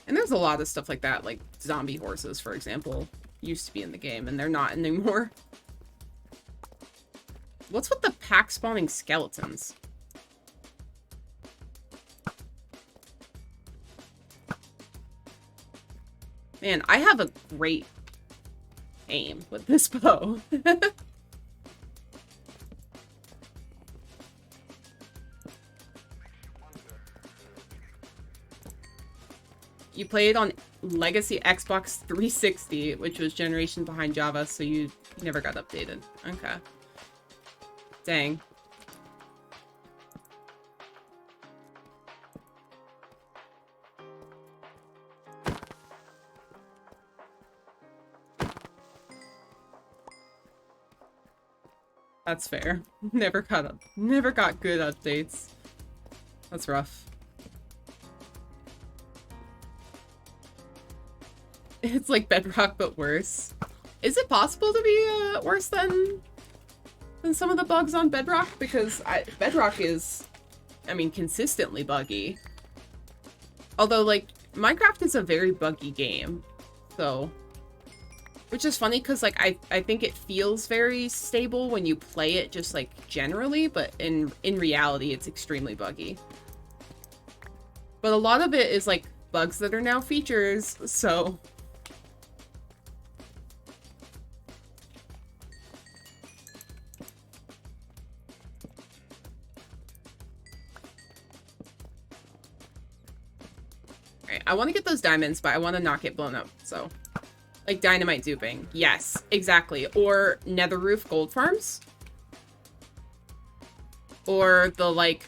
And there's a lot of stuff like that, like zombie horses, for example, used to be in the game, and they're not anymore. What's with the pack spawning skeletons? Man, I have a great aim with this bow. You play it on Legacy Xbox 360, which was generation behind Java, so you never got updated. Okay. Dang. That's fair. Never got good updates. That's rough. It's like Bedrock, but worse. Is it possible to be worse than some of the bugs on Bedrock? Because Bedrock is, I mean, consistently buggy. Although, like, Minecraft is a very buggy game, so... Which is funny, because, like, I think it feels very stable when you play it just, like, generally, but in reality, it's extremely buggy. But a lot of it is, like, bugs that are now features, so... Alright, I want to get those diamonds, but I want to not get blown up, so... Like dynamite duping. Yes, exactly. Or nether roof gold farms. Or the, like,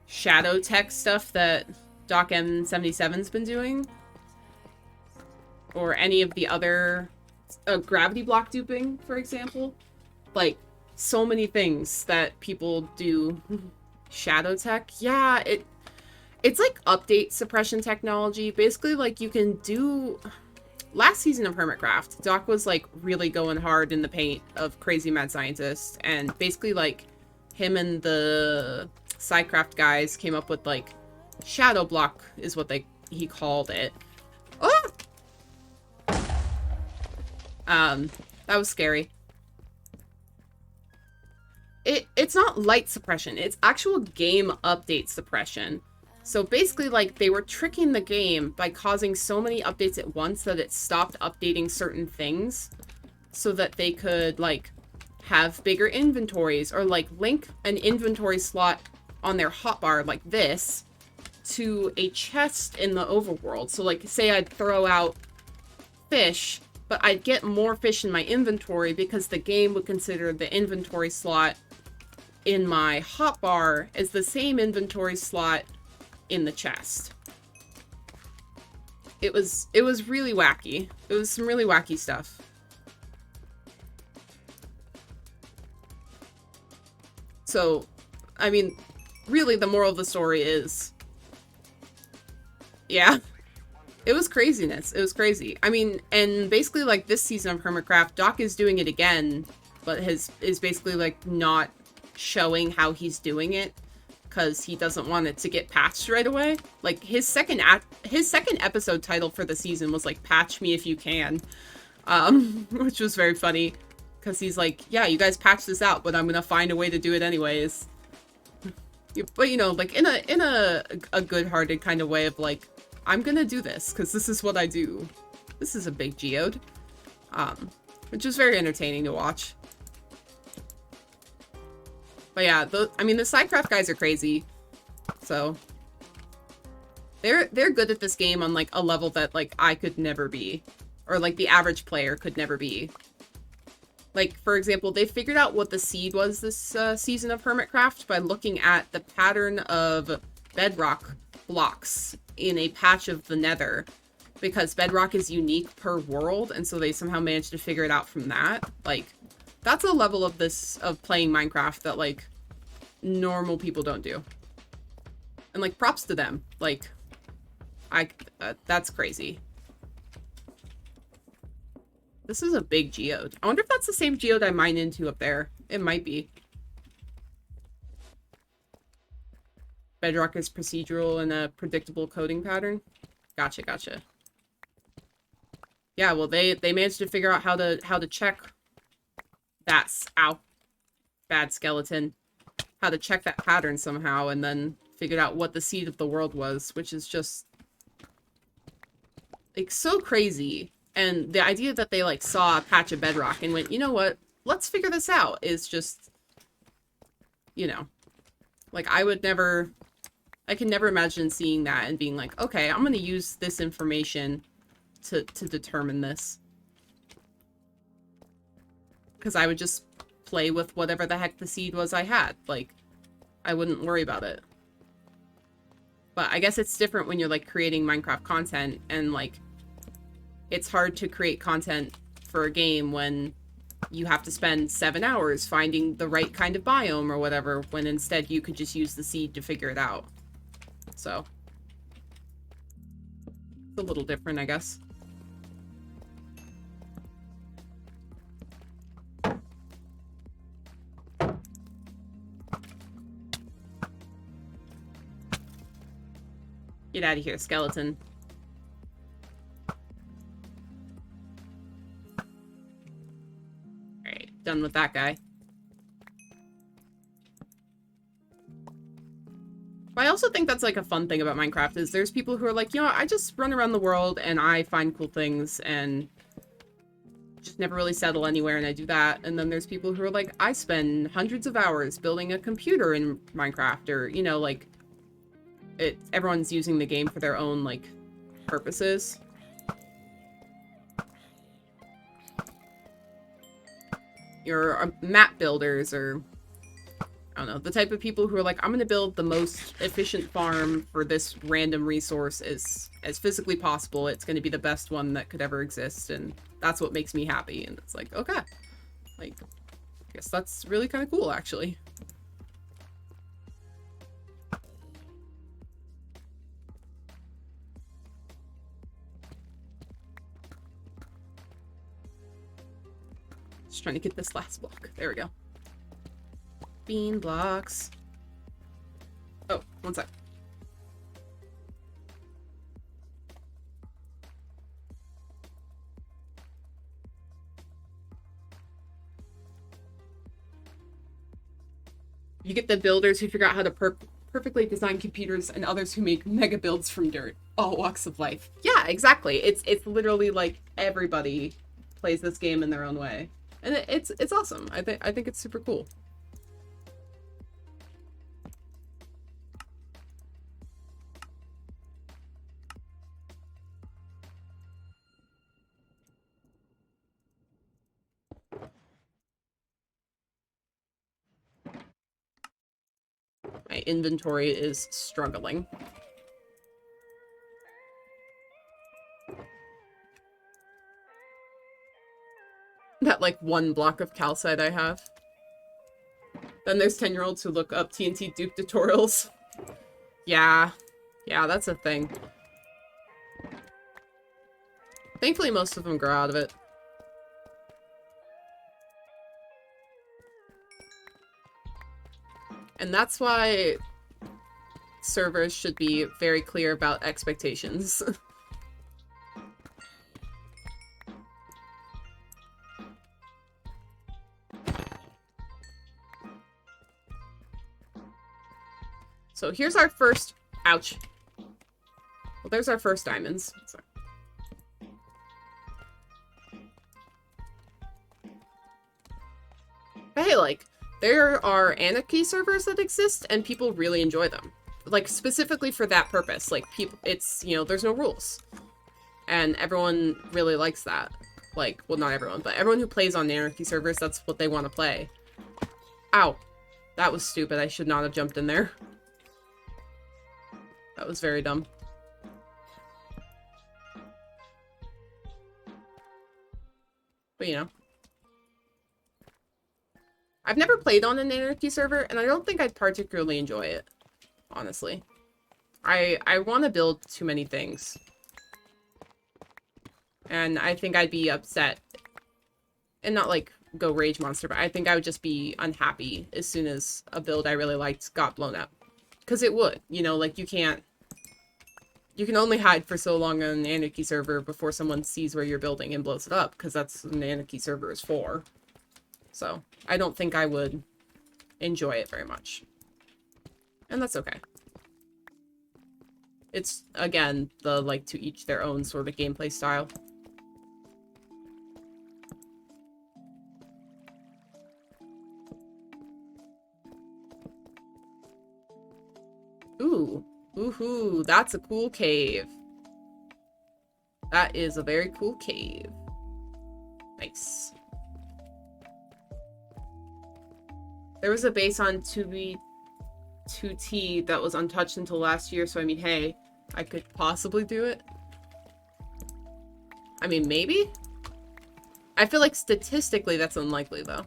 shadow tech stuff that Doc M77's been doing. Or any of the other gravity block duping, for example. Like, so many things that people do. Shadow tech? Yeah, it's like update suppression technology. Basically, like, you can do... Last season of Hermitcraft, Doc was, like, really going hard in the paint of Crazy Mad Scientist, and basically, like, him and the Psycraft guys came up with, like, Shadow Block is what he called it. Oh! That was scary. It's not light suppression, it's actual game update suppression. So basically, like, they were tricking the game by causing so many updates at once that it stopped updating certain things so that they could, like, have bigger inventories or, like, link an inventory slot on their hotbar like this to a chest in the overworld. So, like, say I'd throw out fish, but I'd get more fish in my inventory because the game would consider the inventory slot in my hotbar as the same inventory slot in the chest. It was really wacky. It was some really wacky stuff. So, I mean, really the moral of the story is, yeah, it was craziness. It was crazy. I mean, and basically, like, this season of Hermitcraft, Doc is doing it again, but is basically, like, not showing how he's doing it, because he doesn't want it to get patched right away. Like, his second episode title for the season was, like, Patch Me If You Can. Which was very funny. Because he's like, yeah, you guys patch this out, but I'm gonna find a way to do it anyways. But, you know, like, in a good-hearted kind of way of, like, I'm gonna do this, because this is what I do. This is a big geode. Which is very entertaining to watch. But yeah, I mean, the Psycraft guys are crazy, so they're good at this game on, like, a level that, like, I could never be, or, like, the average player could never be. Like, for example, they figured out what the seed was this season of Hermitcraft by looking at the pattern of bedrock blocks in a patch of the Nether, because bedrock is unique per world, and so they somehow managed to figure it out from that. Like, that's a level of playing Minecraft that, like, normal people don't do. And, like, props to them. Like, that's crazy. This is a big geode. I wonder if that's the same geode I mine into up there. It might be. Bedrock is procedural and a predictable coding pattern. Gotcha, gotcha. Yeah, well, they managed to figure out how to check... That's, ow, bad skeleton. How to check that pattern somehow, and then figured out what the seed of the world was, which is just, like, so crazy. And the idea that they, like, saw a patch of bedrock and went, you know what, let's figure this out, is just, you know, like, I I can never imagine seeing that and being like, okay, I'm going to use this information to determine this. Because I would just play with whatever the heck the seed was I had. Like, I wouldn't worry about it. But I guess it's different when you're, like, creating Minecraft content, and, like, it's hard to create content for a game when you have to spend 7 hours finding the right kind of biome or whatever, when instead you could just use the seed to figure it out. So, it's a little different, I guess. Get out of here, skeleton. Alright, done with that guy. But I also think that's, like, a fun thing about Minecraft, is there's people who are like, you know, I just run around the world and I find cool things and just never really settle anywhere, and I do that. And then there's people who are like, I spend hundreds of hours building a computer in Minecraft, or, you know, like, everyone's using the game for their own, like, purposes. Your map builders, or I don't know, the type of people who are like, I'm gonna build the most efficient farm for this random resource as physically possible. It's gonna be the best one that could ever exist, and that's what makes me happy. And it's like, okay, like, I guess that's really kind of cool, actually. Just trying to get this last block. There we go. Bean blocks. Oh, one sec. You get the builders who figure out how to perfectly design computers, and others who make mega builds from dirt. All walks of life. Yeah, exactly. It's literally like everybody plays this game in their own way. And it's awesome. I think it's super cool. My inventory is struggling. That, like, one block of calcite I have. Then there's 10-year-olds who look up TNT dupe tutorials. Yeah. Yeah, that's a thing. Thankfully, most of them grow out of it. And that's why servers should be very clear about expectations. So here's our first... Ouch. Well, there's our first diamonds. Sorry. But hey, like, there are anarchy servers that exist, and people really enjoy them. Like, specifically for that purpose. Like, people, it's, you know, there's no rules. And everyone really likes that. Like, well, not everyone, but everyone who plays on anarchy servers, that's what they want to play. Ow. That was stupid. I should not have jumped in there. That was very dumb. But, you know. I've never played on an anarchy server, and I don't think I'd particularly enjoy it. Honestly. I want to build too many things. And I think I'd be upset. And not, like, go rage monster, but I think I would just be unhappy as soon as a build I really liked got blown up. Because it would. You know, like, you can't... You can only hide for so long on an anarchy server before someone sees where you're building and blows it up, because that's what an anarchy server is for. So, I don't think I would enjoy it very much. And that's okay. It's, again, the, like, to each their own sort of gameplay style. Ooh, Ooh, that's a cool cave. That is a very cool cave. Nice. There was a base on 2B2T that was untouched until last year, so I mean, hey, I could possibly do it. I mean, maybe? I feel like statistically that's unlikely, though.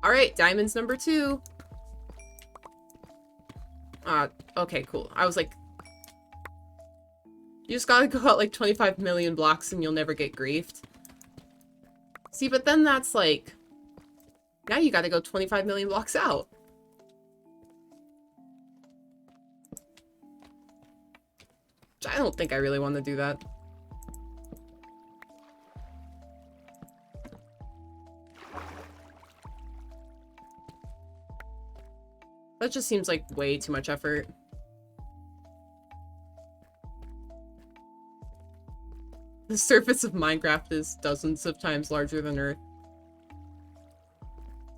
Alright, diamonds number 2. Okay, cool. I was like, you just gotta go out like 25 million blocks and you'll never get griefed. See, but then that's like, now you gotta go 25 million blocks out. I don't think I really want to do that. That just seems like way too much effort. The surface of Minecraft is dozens of times larger than Earth.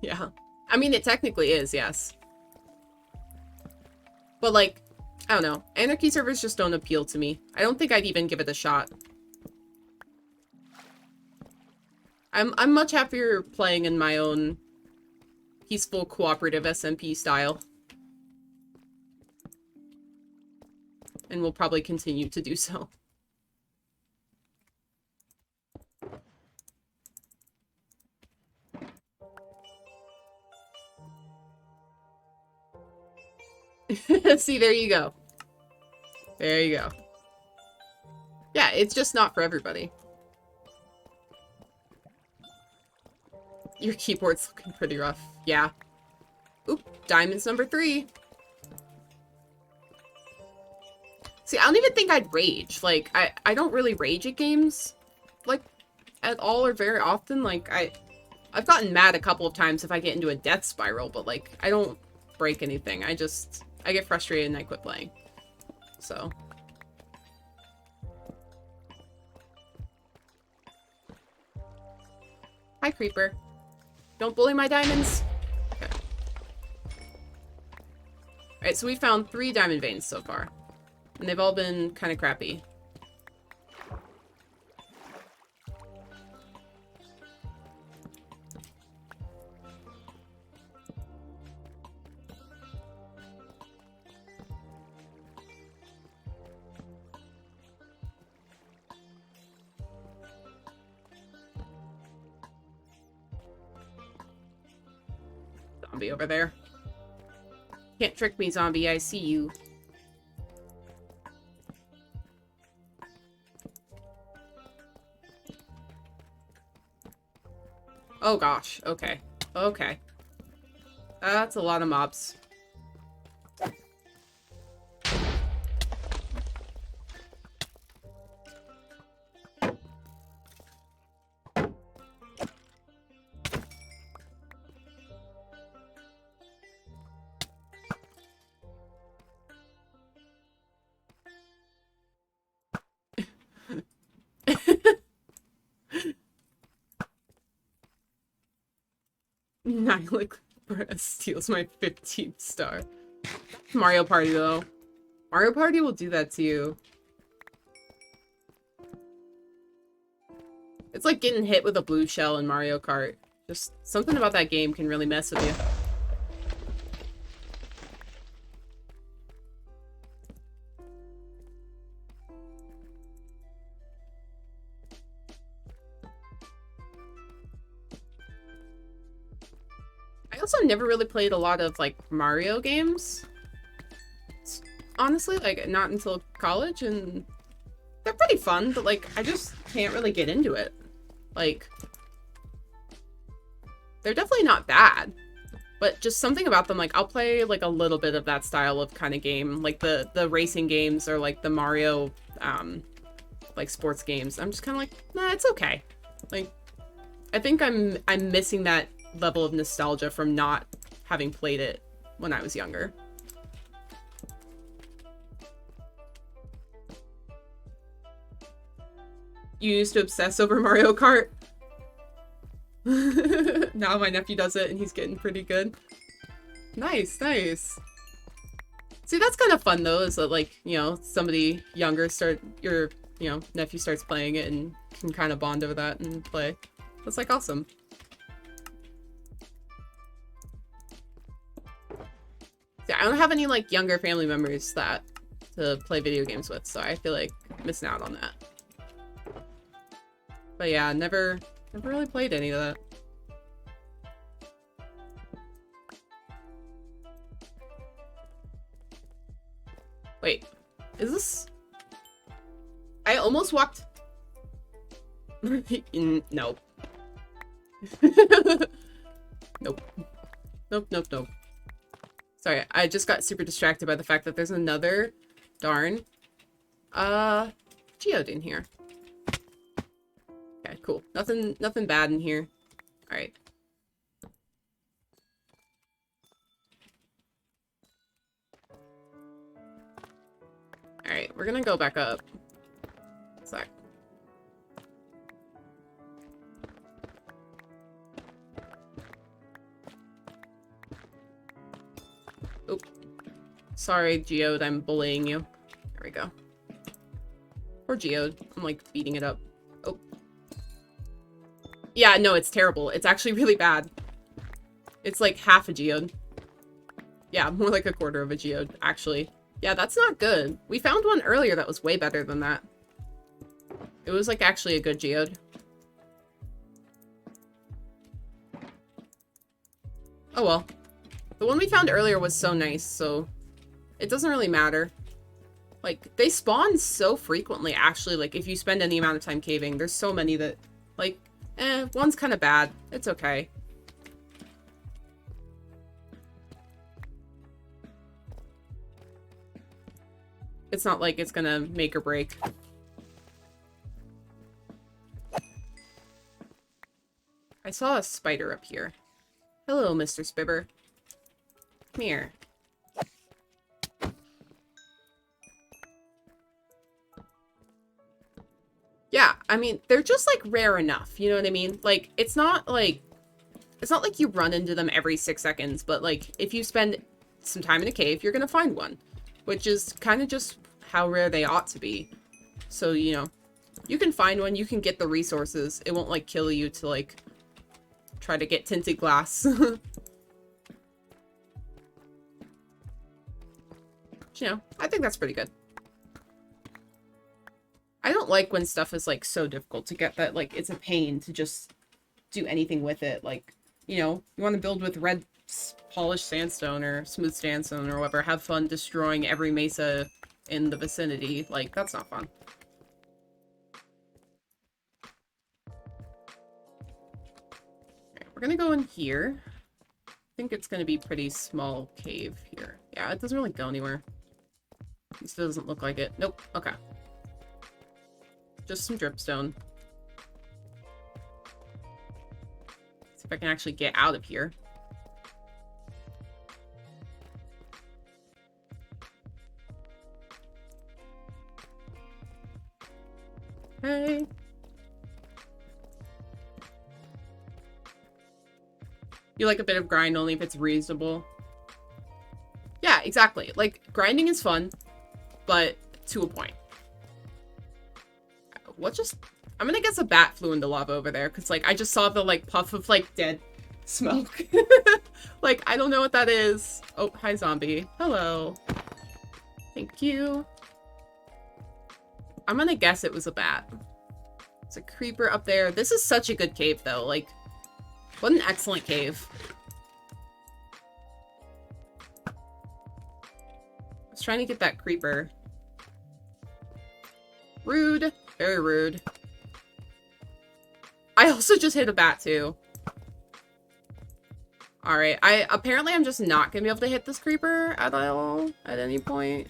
Yeah. I mean, it technically is, yes. But like, I don't know. Anarchy servers just don't appeal to me. I don't think I'd even give it a shot. I'm much happier playing in my own peaceful, cooperative SMP style. And will probably continue to do so. See, there you go. There you go. Yeah, it's just not for everybody. Your keyboard's looking pretty rough. Yeah. Oop, diamonds number 3. See, I don't even think I'd rage. Like, I don't really rage at games, like, at all or very often. Like, I've gotten mad a couple of times if I get into a death spiral, but, like, I don't break anything. I get frustrated and I quit playing. So. Hi, Creeper. Don't bully my diamonds. Okay. Alright, so we found 3 diamond veins so far. And they've all been kind of crappy. Zombie over there. Can't trick me, zombie. I see you. Oh gosh, okay. Okay. That's a lot of mobs. Nylic steals my 15th star. Mario Party, though. Mario Party will do that to you. It's like getting hit with a blue shell in Mario Kart. Just something about that game can really mess with you. I also never really played a lot of, like, Mario games. Honestly, like, not until college, and they're pretty fun, but, like, I just can't really get into it. Like, they're definitely not bad, but just something about them, like, I'll play, like, a little bit of that style of kind of game, like the racing games or, like, the Mario, like, sports games. I'm just kind of like, nah, it's okay. Like, I think I'm missing that level of nostalgia from not having played it when I was younger. You used to obsess over Mario Kart? Now my nephew does it and he's getting pretty good. Nice, nice. See, that's kind of fun though, is that like, you know, somebody younger your, you know, nephew starts playing it and can kind of bond over that and play. That's like awesome. Yeah, I don't have any like younger family members that to play video games with, so I feel like I'm missing out on that. But yeah, never really played any of that. Wait, is this? I almost walked. No. Nope. Nope. Sorry, I just got super distracted by the fact that there's another darn geode in here. Okay, cool. Nothing bad in here. Alright. Alright, we're gonna go back up. Sorry. Oop. Sorry, Geode, I'm bullying you. There we go. Poor Geode. I'm like beating it up. Oh. Yeah, no, it's terrible. It's actually really bad. It's like half a Geode. Yeah, more like a quarter of a Geode, actually. Yeah, that's not good. We found one earlier that was way better than that. It was like actually a good Geode. Oh well. The one we found earlier was so nice, so it doesn't really matter. Like, they spawn so frequently, actually. Like, if you spend any amount of time caving, there's so many that, like, one's kind of bad. It's okay. It's not like it's gonna make or break. I saw a spider up here. Hello, Mr. Spibber. Come here. Yeah, I mean, they're just, like, rare enough, you know what I mean? Like, it's not like you run into them every 6 seconds, but, like, if you spend some time in a cave, you're gonna find one. Which is kind of just how rare they ought to be. So, you know, you can find one, you can get the resources. It won't, like, kill you to, like, try to get tinted glass. But, you know, I think that's pretty good. I don't like when stuff is, like, so difficult to get that, like, it's a pain to just do anything with it. Like, you know, you want to build with red polished sandstone or smooth sandstone or whatever. Have fun destroying every mesa in the vicinity. Like, that's not fun. Alright, we're gonna go in here. I think it's gonna be pretty small cave here. Yeah, it doesn't really go anywhere. This doesn't look like it. Nope. Okay. Just some dripstone. See if I can actually get out of here. Hey. You like a bit of grind only if it's reasonable. Yeah, exactly. Like, grinding is fun, but to a point. What just... I'm gonna guess a bat flew into lava over there, because, like, I just saw the, like, puff of, like, dead smoke. Like, I don't know what that is. Oh, hi, zombie. Hello. Thank you. I'm gonna guess it was a bat. It's a creeper up there. This is such a good cave, though. Like, what an excellent cave. I was trying to get that creeper. Rude. Very rude. I also just hit a bat, too. Alright, apparently I'm just not gonna be able to hit this creeper at all, at any point.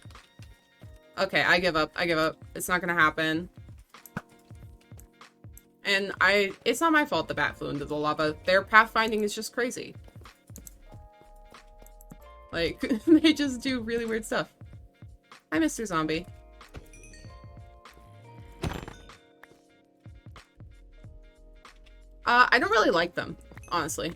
Okay, I give up. I give up. It's not gonna happen. And it's not my fault the bat flew into the lava. Their pathfinding is just crazy. Like, they just do really weird stuff. Hi, Mr. Zombie. I don't really like them, honestly.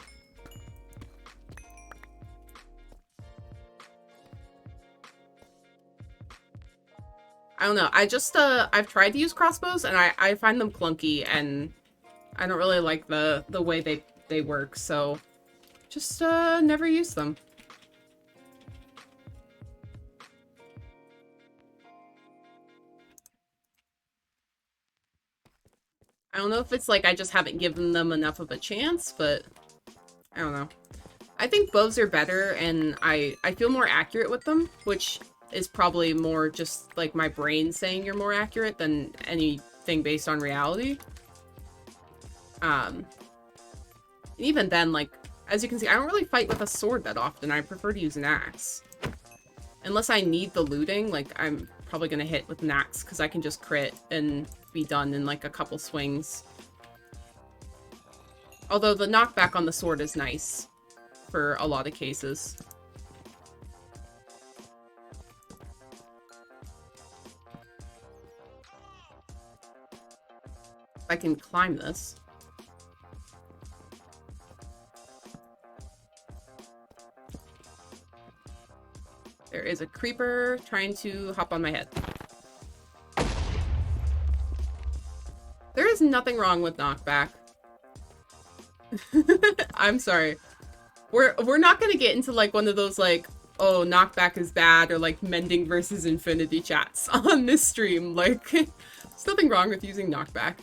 I don't know. I just, I've tried to use crossbows, and I find them clunky, and I don't really like the way they work, so just, never use them. I don't know if it's like I just haven't given them enough of a chance, but I don't know. I think bows are better, and I feel more accurate with them, which is probably more just like my brain saying you're more accurate than anything based on reality. Even then, like, as you can see, I don't really fight with a sword that often. I prefer to use an axe. Unless I need the looting, like, I'm probably gonna hit with an axe, because I can just crit and be done in, like, a couple swings. Although the knockback on the sword is nice for a lot of cases. I can climb this. There is a creeper trying to hop on my head. There is nothing wrong with knockback. I'm sorry. We're not gonna get into like one of those like, oh, knockback is bad, or like mending versus infinity chats on this stream. Like, there's nothing wrong with using knockback.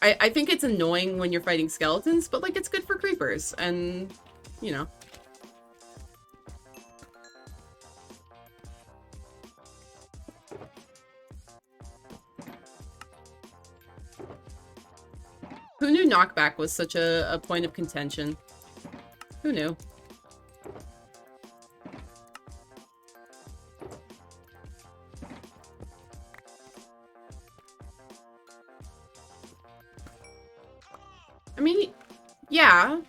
I think it's annoying when you're fighting skeletons, but like it's good for creepers, and you know. Who knew knockback was such a point of contention? Who knew? I mean, yeah.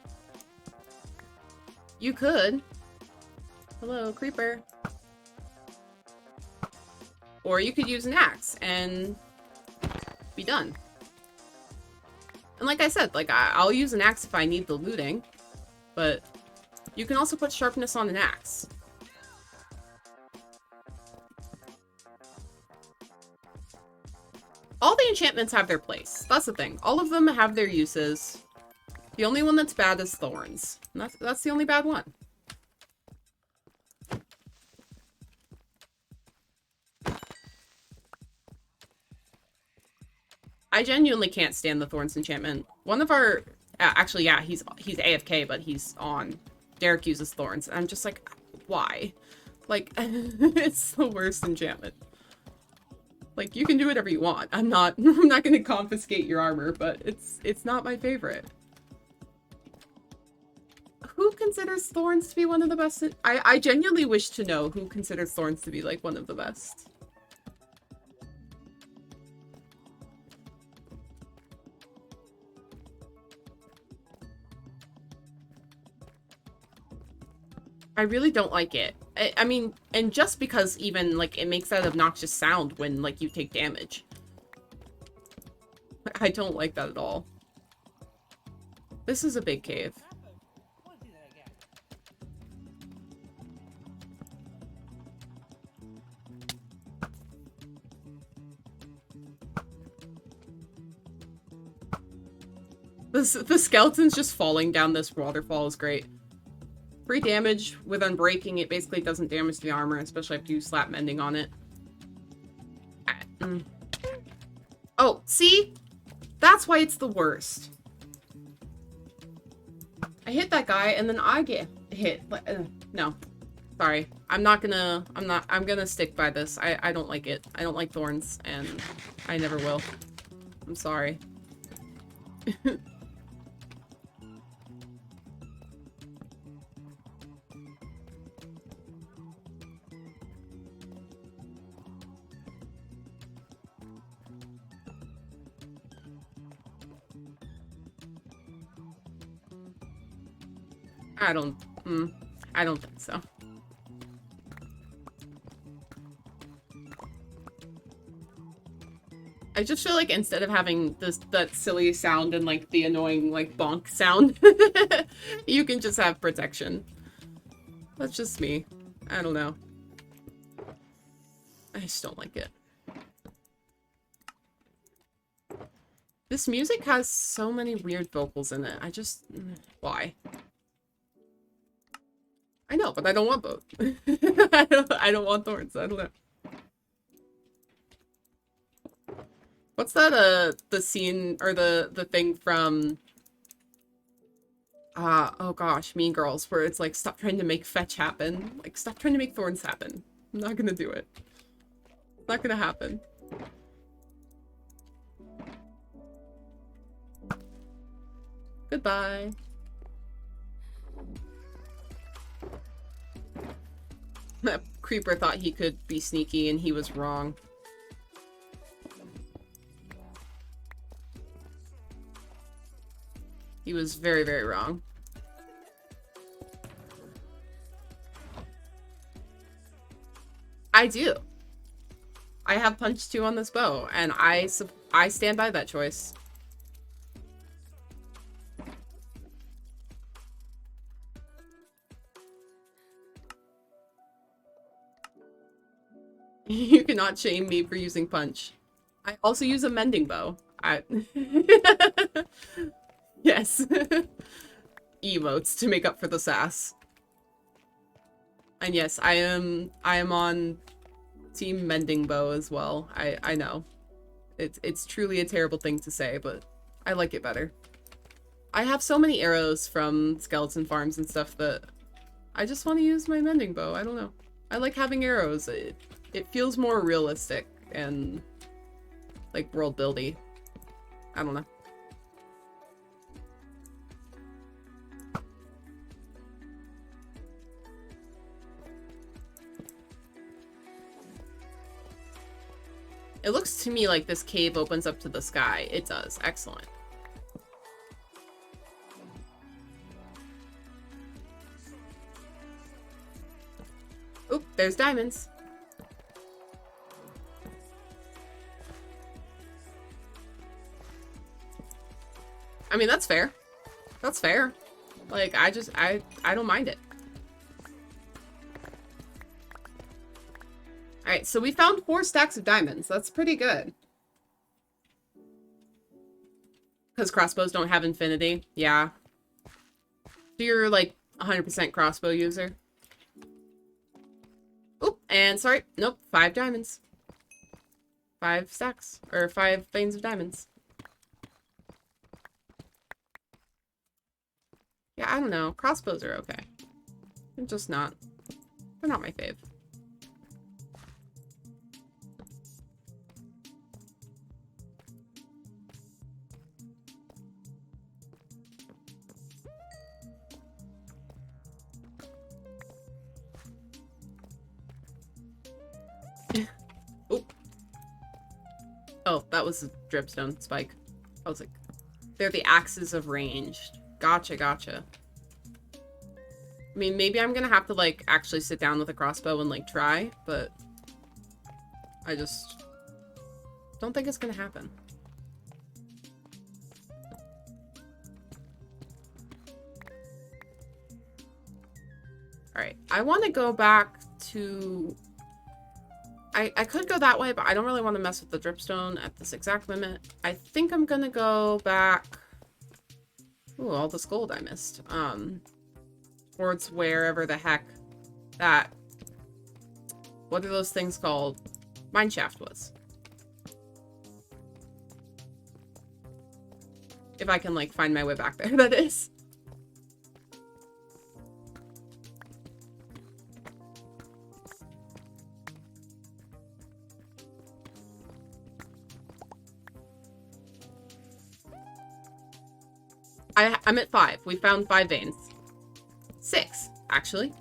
You could. Hello, creeper. Or you could use an axe and be done. And like I said, like, I'll use an axe if I need the looting, but you can also put sharpness on an axe. All the enchantments have their place. That's the thing. All of them have their uses. The only one that's bad is thorns. And that's the only bad one. I genuinely can't stand the thorns enchantment. One of our... actually, yeah, he's AFK, but he's on. Derek uses thorns. And I'm just like, why? Like, it's the worst enchantment. Like, you can do whatever you want. I'm not gonna confiscate your armor, but it's not my favorite. Who considers thorns to be one of the best? I genuinely wish to know who considers thorns to be, like, one of the best. I really don't like it. I mean, and just because even, like, it makes that obnoxious sound when, like, you take damage. I don't like that at all. This is a big cave. The skeleton's just falling down this waterfall is great. Free damage with unbreaking. It basically doesn't damage the armor, especially if you slap mending on it. Oh, see? That's why it's the worst. I hit that guy and then I get hit. No. Sorry. I'm gonna stick by this. I don't like it. I don't like thorns, and I never will. I'm sorry. I don't think so. I just feel like instead of having that silly sound and like the annoying like bonk sound, you can just have protection. That's just me. I don't know. I just don't like it. This music has so many weird vocals in it. I just... Why? I know, but I don't want both. I don't want thorns. I don't know. What's that, the scene, or the thing from... oh gosh, Mean Girls, where it's like, stop trying to make fetch happen. Like, stop trying to make thorns happen. I'm not gonna do it. It's not gonna happen. Goodbye. That creeper thought he could be sneaky and he was wrong. He was very, very wrong. I do. I have punch 2 on this bow, and I stand by that choice. You cannot shame me for using punch. I also use a mending bow. Yes. Emotes to make up for the sass. And yes, I am on team mending bow as well. I know. It's truly a terrible thing to say, but I like it better. I have so many arrows from skeleton farms and stuff that I just want to use my mending bow. I don't know. I like having arrows. It feels more realistic and like world buildy. I don't know. It looks to me like this cave opens up to the sky. It does. Excellent. Oop, there's diamonds. I mean, that's fair. That's fair. Like, I don't mind it. Alright, so we found 4 stacks of diamonds. That's pretty good. Because crossbows don't have infinity. Yeah. So you're, like, 100% crossbow user. Oop, and sorry. Nope, 5 diamonds. 5 stacks. Or 5 veins of diamonds. Yeah, I don't know. Crossbows are okay. They're just not... They're not my fave. Oop. Oh, that was a dripstone spike. I was like... They're the axes of ranged. Gotcha, gotcha. I mean, maybe I'm gonna have to, like, actually sit down with a crossbow and, like, try, but I just don't think it's gonna happen. Alright, I want to go back to... I could go that way, but I don't really want to mess with the dripstone at this exact minute. I think I'm gonna go back... Ooh, all this gold I missed. Towards wherever the heck that... What are those things called? Mineshaft was. If I can, like, find my way back there, that is. I'm at 5. We found 5 veins. 6, actually.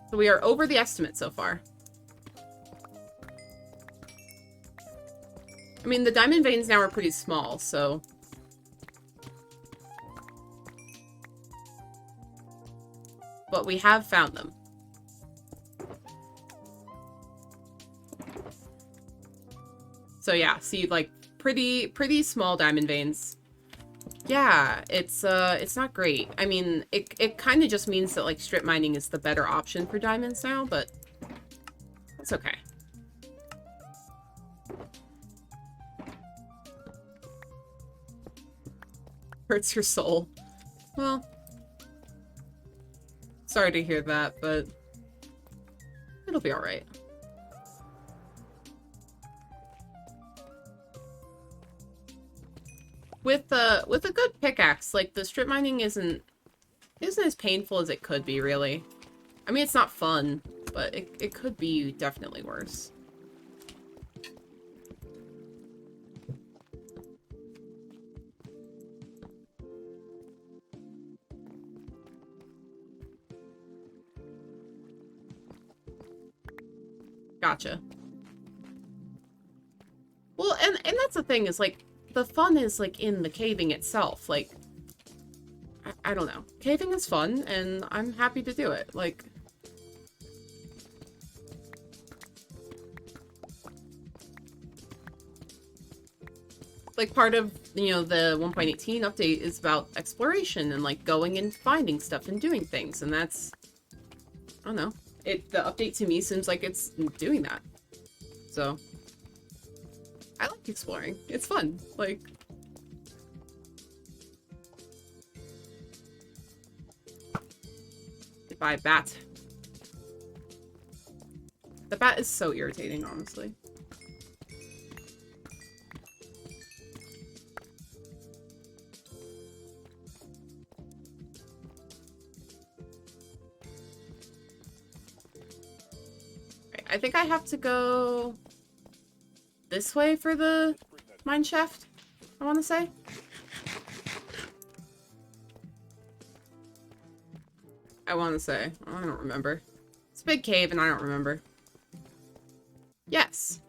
So we are over the estimate so far. I mean, the diamond veins now are pretty small, so... But we have found them. So yeah, see, like, pretty small diamond veins. Yeah, it's not great. I mean, it kind of just means that, like, strip mining is the better option for diamonds now, but it's okay. Hurts your soul. Well, sorry to hear that, but it'll be alright. With a good pickaxe, like, the strip mining isn't as painful as it could be, really. I mean, it's not fun, but it could be definitely worse. Gotcha. Well, and that's the thing, is, like, the fun is, like, in the caving itself. Like, I don't know. Caving is fun, and I'm happy to do it. Like, part of, you know, the 1.18 update is about exploration and, like, going and finding stuff and doing things, and that's, I don't know. The update to me seems like it's doing that. So, I like exploring. It's fun. Like, goodbye, bat. The bat is so irritating, honestly. I think I have to go this way for the mine shaft, I want to say. I don't remember. It's a big cave and I don't remember. Yes.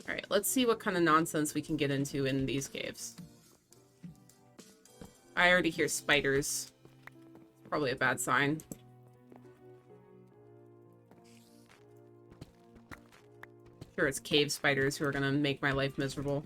Alright, let's see what kind of nonsense we can get into in these caves. I already hear spiders. Probably a bad sign. Sure, it's cave spiders who are gonna make my life miserable.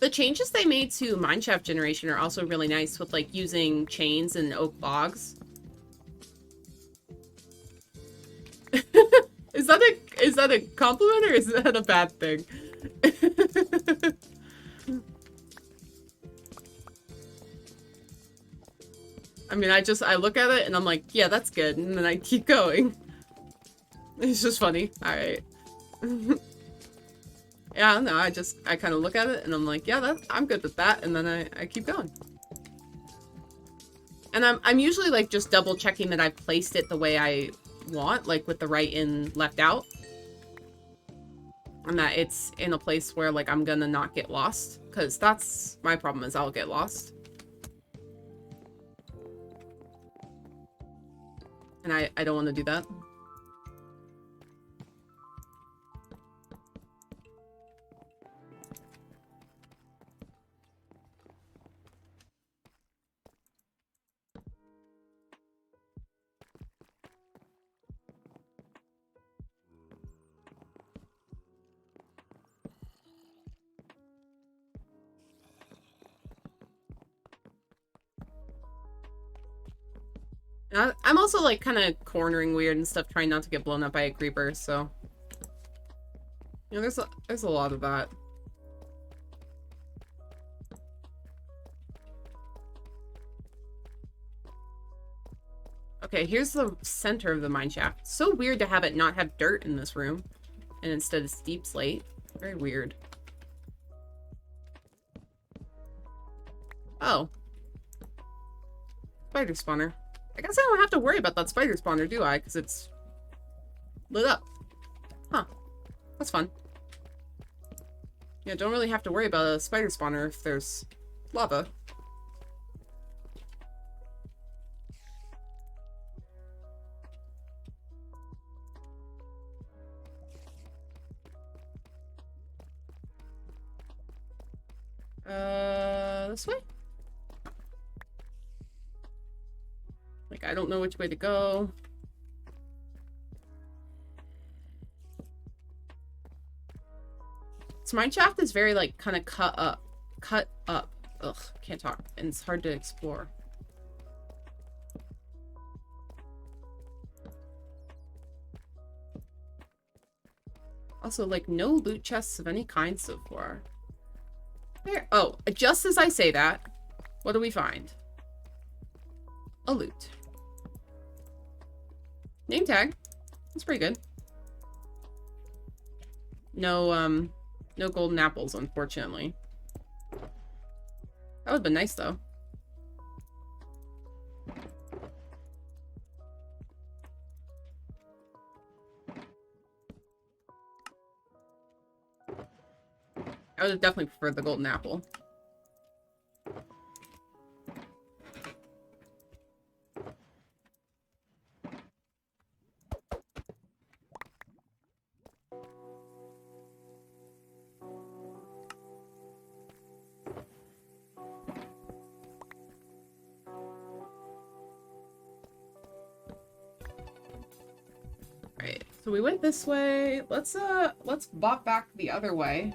The changes they made to mineshaft generation are also really nice, with, like, using chains and oak logs. Is that a compliment or is that a bad thing? I mean, I look at it and I'm like, yeah, that's good, and then I keep going. It's just funny. Alright. Yeah, I don't know, I kind of look at it and I'm like, yeah, I'm good with that, and then I keep going. And I'm usually, like, just double checking that I've placed it the way I want, like, with the right and left out. And that it's in a place where, like, I'm gonna not get lost. Because that's my problem, is I'll get lost. And I don't want to do that. I'm also, like, kind of cornering weird and stuff, trying not to get blown up by a creeper, so... You know, there's a lot of that. Okay, here's the center of the mineshaft. So weird to have it not have dirt in this room, and instead it's deep slate. Very weird. Oh. Spider spawner. I guess I don't have to worry about that spider spawner, do I? Because it's lit up. Huh. That's fun. Yeah, don't really have to worry about a spider spawner if there's lava. This way? Like, I don't know which way to go. This mine shaft is very, like, kind of cut up. Cut up. Ugh, can't talk. And it's hard to explore. Also, like, no loot chests of any kind so far. There. Oh, just as I say that, what do we find? A loot. Name tag. That's pretty good. No, no golden apples, unfortunately. That would've been nice, though. I would have definitely preferred the golden apple. Right, so we went this way. Let's bop back the other way.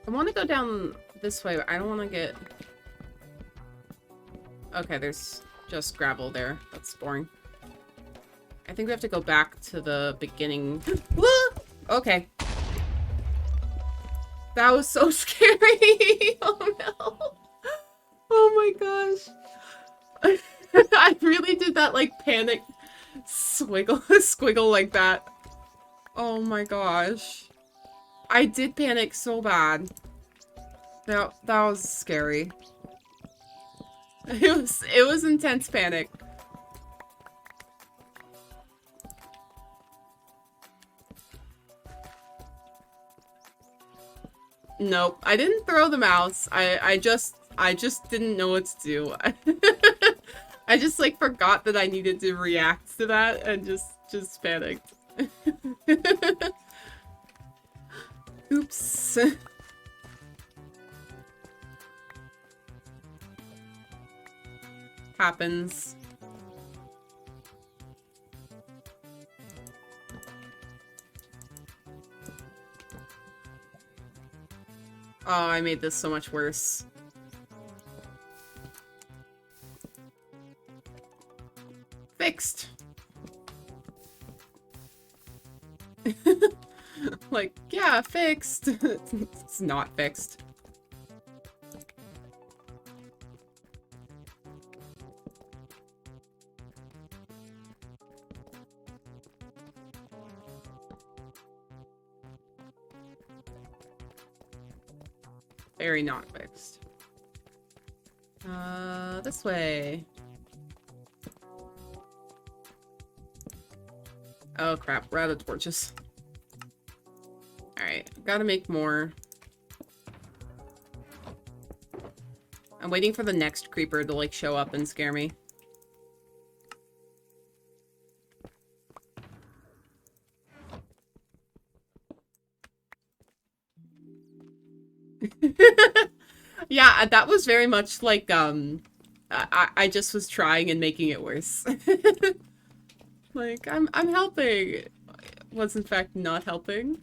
I want to go down this way, but I don't want to get... Okay, there's just gravel there. That's boring. I think we have to go back to the beginning. Okay. That was so scary. Oh no. Oh my gosh. I really did that, like, panic squiggle like that. Oh my gosh. I did panic so bad. That was scary. It was intense panic. Nope, I didn't throw the mouse. I just didn't know what to do. I just, like, forgot that I needed to react to that and just panicked. Oops. Happens. Oh, I made this so much worse. Fixed. Like, yeah, fixed. It's not fixed. Very not fixed. This way. Oh crap, we're out of torches. Alright, gotta make more. I'm waiting for the next creeper to, like, show up and scare me. Yeah, that was very much like, I just was trying and making it worse. Like, I'm helping. It was in fact not helping.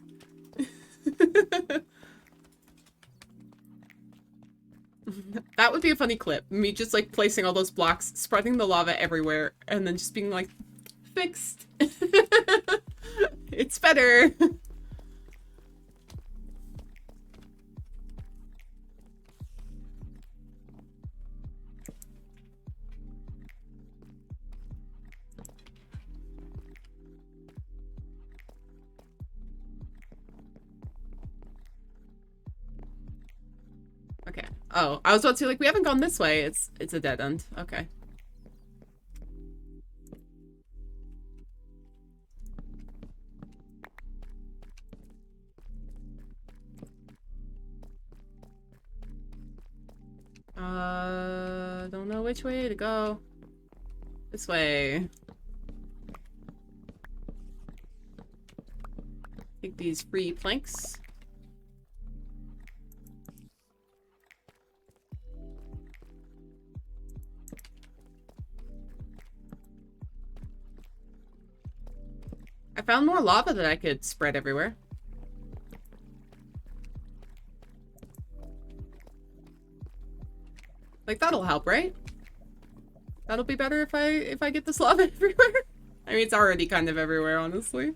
That would be a funny clip. Me just, like, placing all those blocks, spreading the lava everywhere, and then just being like, fixed. It's better. Okay. Oh, I was about to say, like, we haven't gone this way. It's a dead end. Okay. Don't know which way to go. This way. Take these free planks. I found more lava that I could spread everywhere. Like, that'll help, right? That'll be better if I get this lava everywhere. I mean, it's already kind of everywhere, honestly.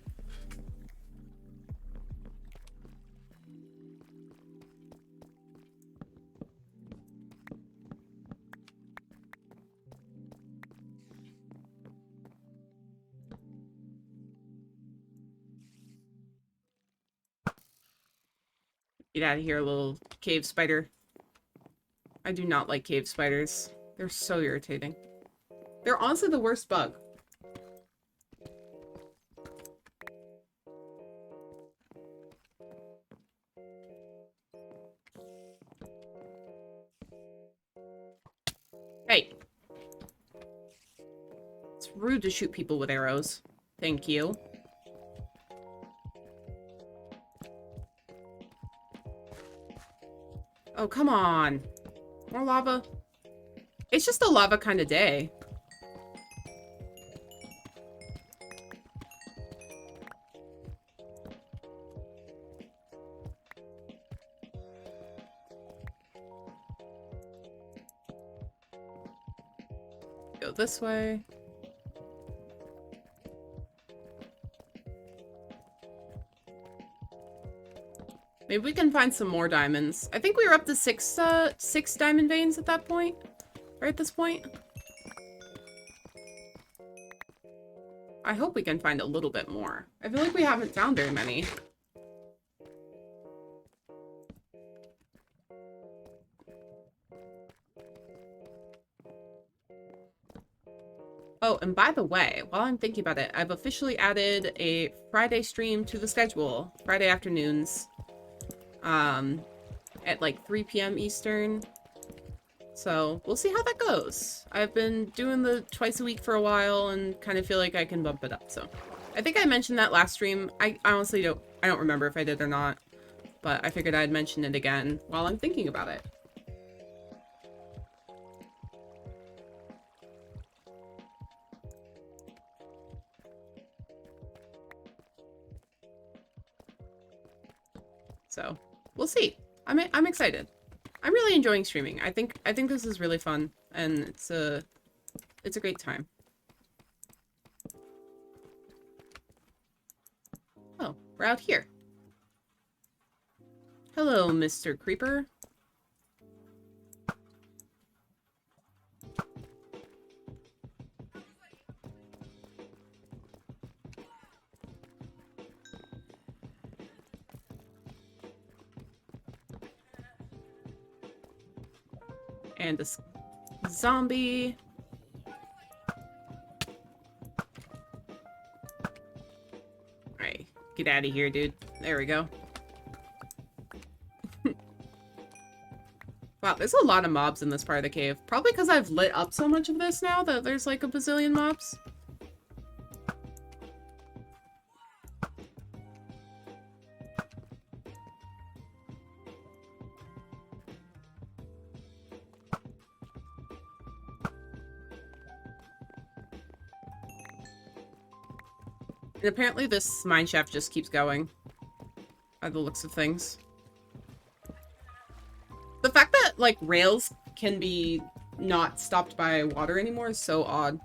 Get out of here, little cave spider. I do not like cave spiders. They're so irritating. They're honestly the worst bug. Hey. It's rude to shoot people with arrows. Thank you. Oh, come on. More lava. It's just a lava kind of day. Go this way. Maybe we can find some more diamonds. I think we were up to six diamond veins at that point. Right at this point. I hope we can find a little bit more. I feel like we haven't found very many. Oh, and by the way, while I'm thinking about it, I've officially added a Friday stream to the schedule. Friday afternoons. At like 3 p.m. Eastern. So, we'll see how that goes. I've been doing the twice a week for a while and kind of feel like I can bump it up, so. I think I mentioned that last stream. I honestly don't remember if I did or not. But I figured I'd mention it again while I'm thinking about it. So, we'll see. I'm excited. I'm really enjoying streaming. I think this is really fun, and it's a great time. Oh, we're out here. Hello, Mr. Creeper. And this zombie. Alright, get out of here, dude. There we go. Wow, there's a lot of mobs in this part of the cave. Probably because I've lit up so much of this now that there's like a bazillion mobs. And apparently this mine shaft just keeps going. By the looks of things. The fact that, like, rails can be not stopped by water anymore is so odd.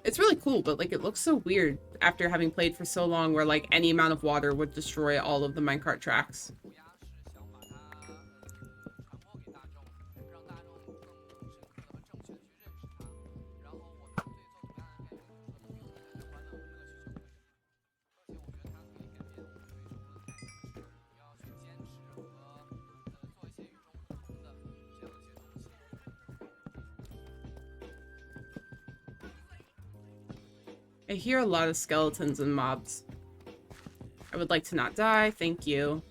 It's really cool, but, like, it looks so weird after having played for so long where, like, any amount of water would destroy all of the minecart tracks. I hear a lot of skeletons and mobs. I would like to not die, thank you.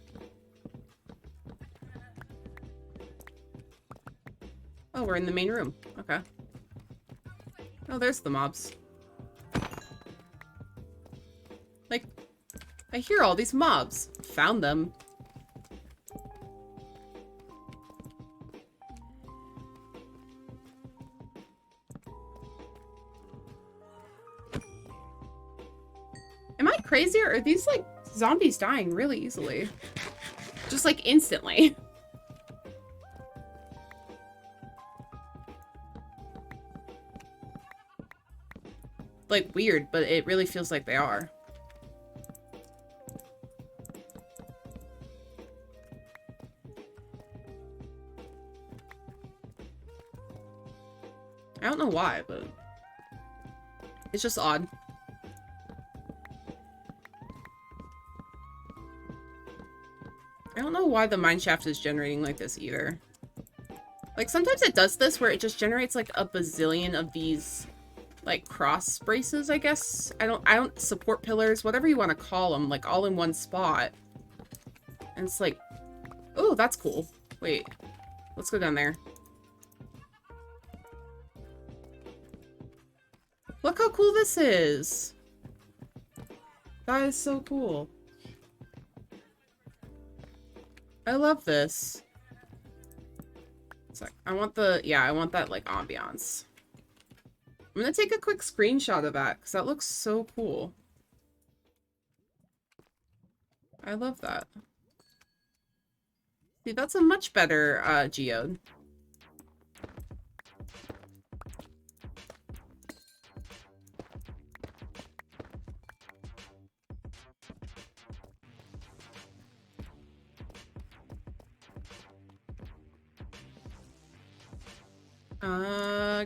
Oh, we're in the main room. Okay. Oh, there's the mobs. Like, I hear all these mobs. Found them. Am I crazy, or are these, like, zombies dying really easily? Just, like, instantly. Like, weird, but it really feels like they are. I don't know why, but it's just odd. I don't know why the mineshaft is generating like this either. Like, sometimes it does this where it just generates like a bazillion of these like cross braces, I guess. I don't support pillars, whatever you want to call them, like all in one spot. And it's like, oh, that's cool. Wait, let's go down there. Look how cool this is. That is so cool. I love this. It's like, I want the, yeah, I want that like ambiance. I'm gonna take a quick screenshot of that because that looks so cool. I love that. See, that's a much better geode.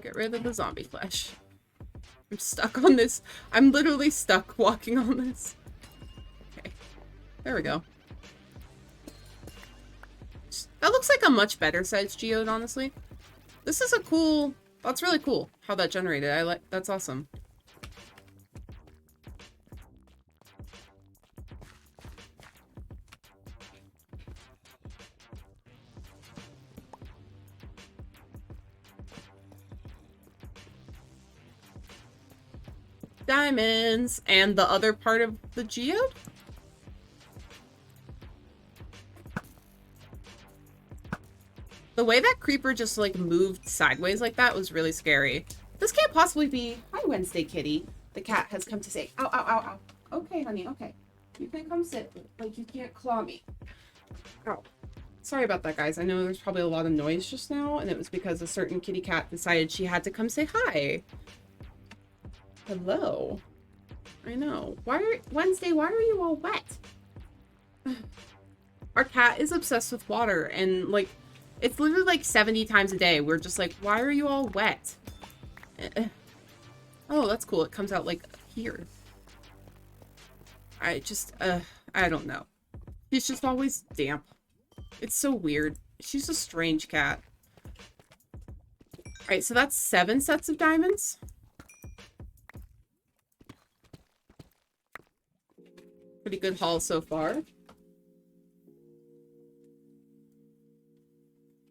Get rid of the zombie flesh. I'm stuck on this. I'm literally stuck walking on this. Okay. There we go. That looks like a much better sized geode, honestly. This is a cool... That's really cool how that generated. I like... That's awesome. Diamonds! And the other part of the geode? The way that creeper just, like, moved sideways like that was really scary. This can't possibly be... Hi, Wednesday Kitty. The cat has come to say, ow, ow, ow, ow. Okay, honey, okay. You can come sit, but, like, you can't claw me. Ow. Sorry about that, guys. I know there's probably a lot of noise just now, and it was because a certain kitty cat decided she had to come say hi. Hello. I know. Wednesday, why are you all wet? Our cat is obsessed with water, and, like, it's literally like 70 times a day. We're just like, why are you all wet? Oh, that's cool. It comes out like here. I don't know. She's just always damp. It's so weird. She's a strange cat. Alright, so that's 7 sets of diamonds. Pretty good haul so far.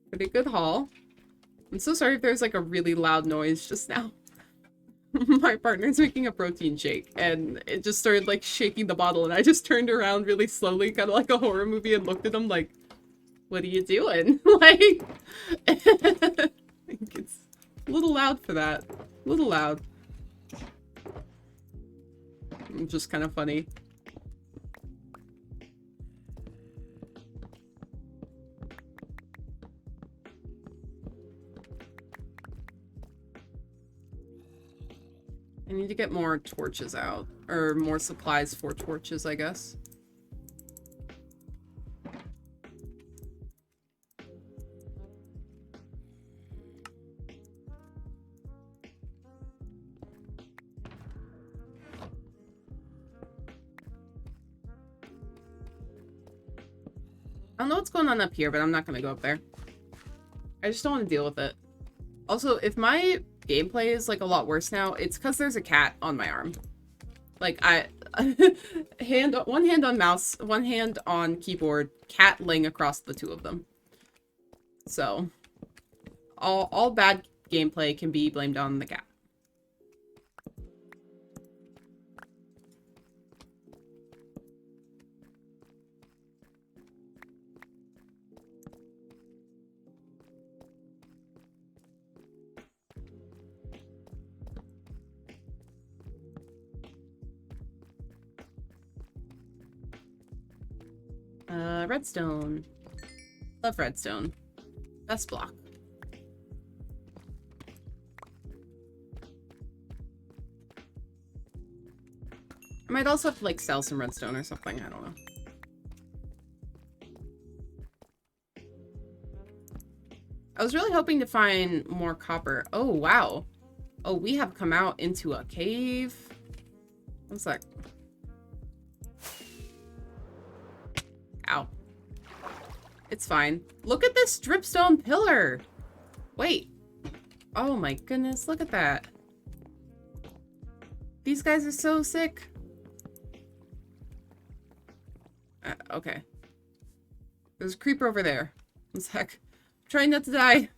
Pretty good haul. I'm so sorry if there's like a really loud noise just now. My partner's making a protein shake and it just started like shaking the bottle and I just turned around really slowly, kind of like a horror movie, and looked at him like, what are you doing? Like, it's a little loud for that. A little loud. It's just kind of funny. I need to get more torches out. Or more supplies for torches, I guess. I don't know what's going on up here, but I'm not going to go up there. I just don't want to deal with it. Also, if my gameplay is like a lot worse now, it's because there's a cat on my arm. Like, one hand on mouse, one hand on keyboard, cat laying across the two of them. So, All bad gameplay can be blamed on the gap. Redstone. Love redstone. Best block. I might also have to, like, sell some redstone or something. I don't know. I was really hoping to find more copper. Oh, wow. Oh, we have come out into a cave. One sec. Ow. It's fine. Look at this dripstone pillar. Wait. Oh my goodness, look at that. These guys are so sick. Okay. There's a creeper over there. One sec. I'm trying not to die.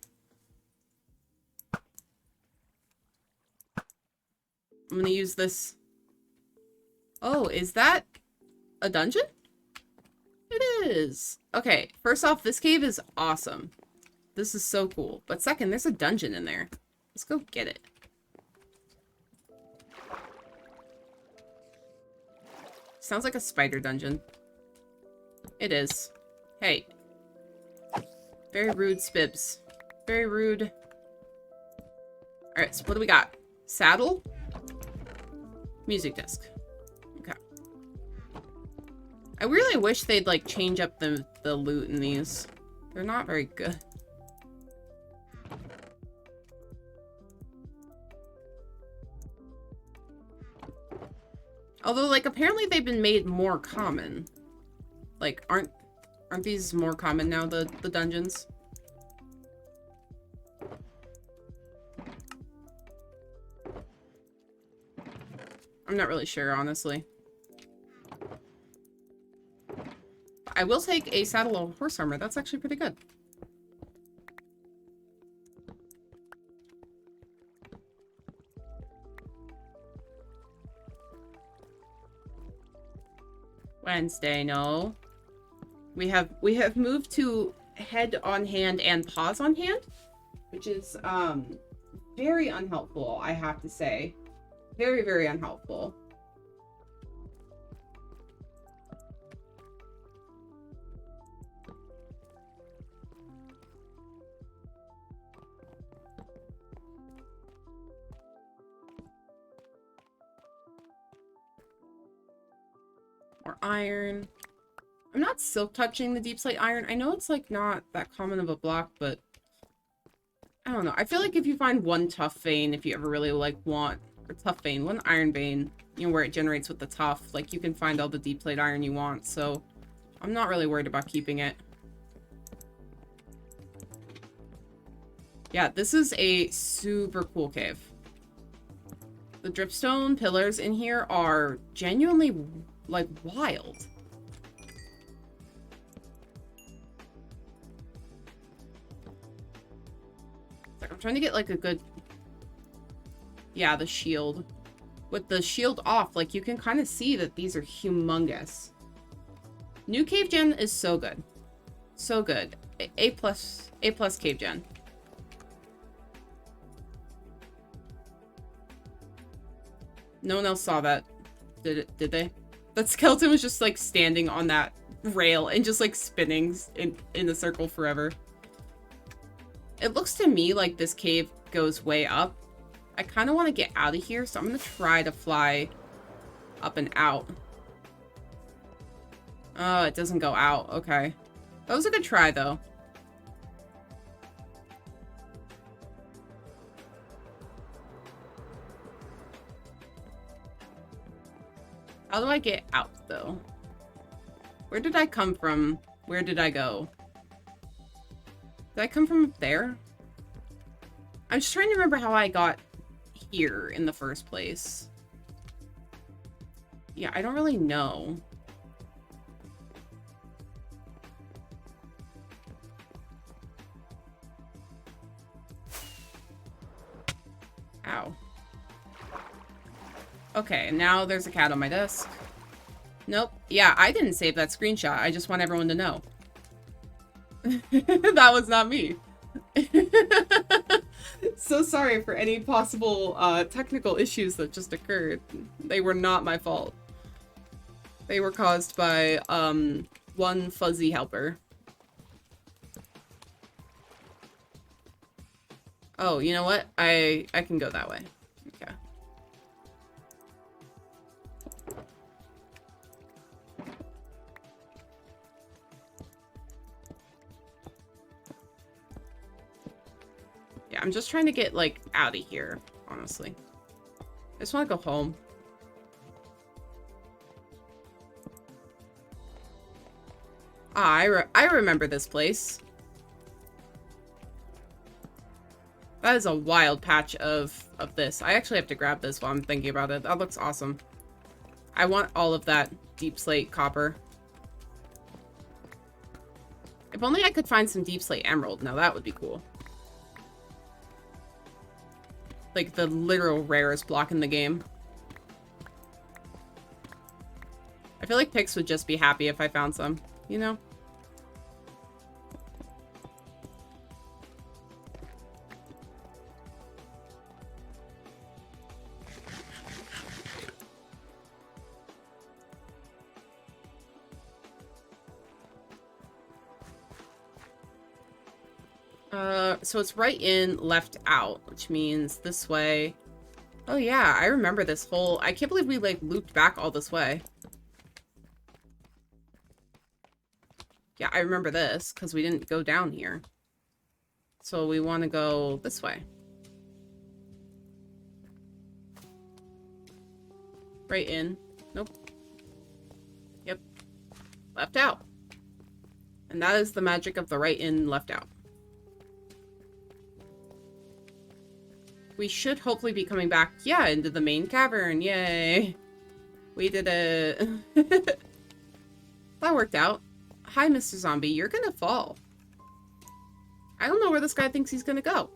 I'm gonna use this. Oh, is that a dungeon? It is. Okay, first off, this cave is awesome. This is so cool. But second, there's a dungeon in there. Let's go get it. Sounds like a spider dungeon. It is. Hey. Very rude, Spibs. Very rude. Alright, so what do we got? Saddle? Music disc. Okay. I really wish they'd, like, change up the loot in these. They're not very good. Although, like, apparently they've been made more common. Like, aren't these more common now, the dungeons? I'm not really sure, honestly. I will take a saddle of horse armor. That's actually pretty good. Wednesday, no. We have moved to head on hand and paws on hand, which is very unhelpful, I have to say. Very, very unhelpful. More iron. I'm not silk touching the deep slate iron. I know it's like not that common of a block, but I don't know. I feel like if you find one tough vein, if you ever really like want, or tough vein, one iron vein, you know, where it generates with the tough, like you can find all the deep slate iron you want. So I'm not really worried about keeping it. Yeah, this is a super cool cave. The dripstone pillars in here are genuinely like wild. I'm trying to get like a good, yeah, the shield. With the shield off, like you can kind of see that these are humongous. New cave gen is so good. So good. A plus cave gen. No one else saw that. Did they? That skeleton was just like standing on that rail and just like spinning in a circle forever. It looks to me like this cave goes way up. I kind of want to get out of here, so I'm going to try to fly up and out. Oh, it doesn't go out. Okay. That was a good try, though. How do I get out, though? Where did I come from? Where did I go? Did I come from up there? I'm just trying to remember how I got here in the first place. Yeah, I don't really know. Ow. Okay, now there's a cat on my desk. Nope. Yeah, I didn't save that screenshot. I just want everyone to know. That was not me. So sorry for any possible technical issues that just occurred. They were not my fault. They were caused by one fuzzy helper. Oh, you know what? I can go that way. Okay. Yeah, I'm just trying to get, like, out of here, honestly. I just want to go home. Ah, I remember this place. That is a wild patch of this. I actually have to grab this while I'm thinking about it. That looks awesome. I want all of that deep slate copper. If only I could find some deep slate emerald. Now that would be cool. Like the literal rarest block in the game. I feel like Pix would just be happy if I found some, you know? So it's right in, left out, which means this way. Oh yeah, I remember this whole... I can't believe we, like, looped back all this way. Yeah, I remember this, because we didn't go down here. So we want to go this way. Right in. Nope. Yep. Left out. And that is the magic of the right in, left out. We should hopefully be coming back, yeah, into the main cavern. Yay. We did it. That worked out. Hi, Mr. Zombie. You're gonna fall. I don't know where this guy thinks he's gonna go.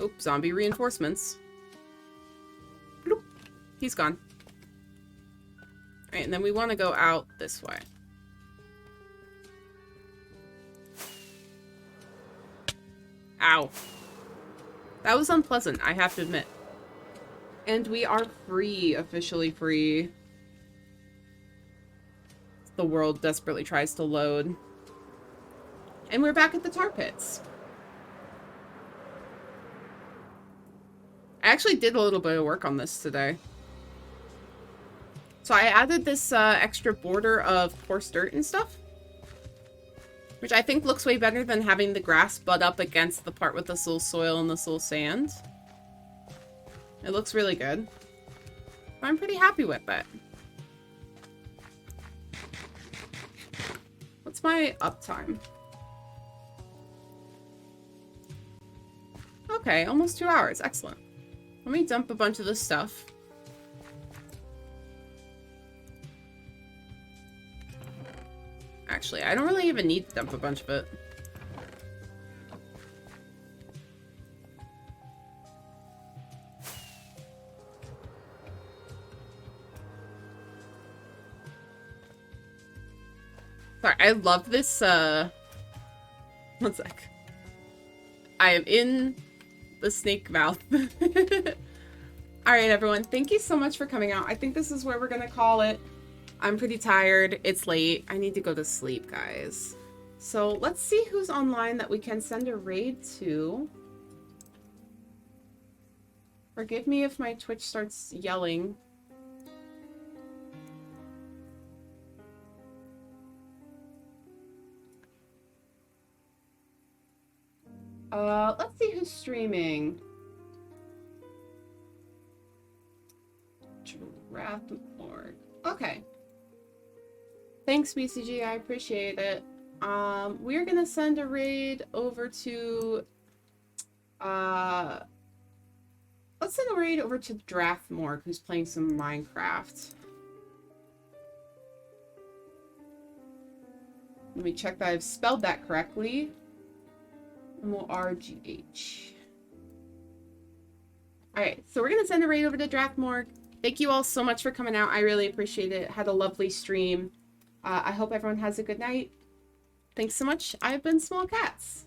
Oop, zombie reinforcements. Bloop. He's gone. Alright, and then we want to go out this way. Ow. That was unpleasant, I have to admit. And we are free, officially free. The world desperately tries to load. And we're back at the tar pits. I actually did a little bit of work on this today. So I added this extra border of coarse dirt and stuff. Which I think looks way better than having the grass butt up against the part with this little soil and this little sand. It looks really good. I'm pretty happy with it. What's my uptime? Okay, almost 2 hours. Excellent. Let me dump a bunch of this stuff. Actually, I don't really even need to dump a bunch of it. Sorry, I love this, one sec. I am in the snake mouth. Alright, everyone. Thank you so much for coming out. I think this is where we're gonna call it. I'm pretty tired. It's late. I need to go to sleep, guys. So let's see who's online that we can send a raid to. Forgive me if my Twitch starts yelling. Let's see who's streaming. Draft.org. Okay. Thanks, BCG. I appreciate it. We're gonna send a raid over to let's send a raid over to Draftmore, who's playing some Minecraft. Let me check that I've spelled that correctly. MORGH. Alright, so we're going to send it right over to Draft Morgue. Thank you all so much for coming out. I really appreciate it. Had a lovely stream. I hope everyone has a good night. Thanks so much. I've been SmoLCatzZ.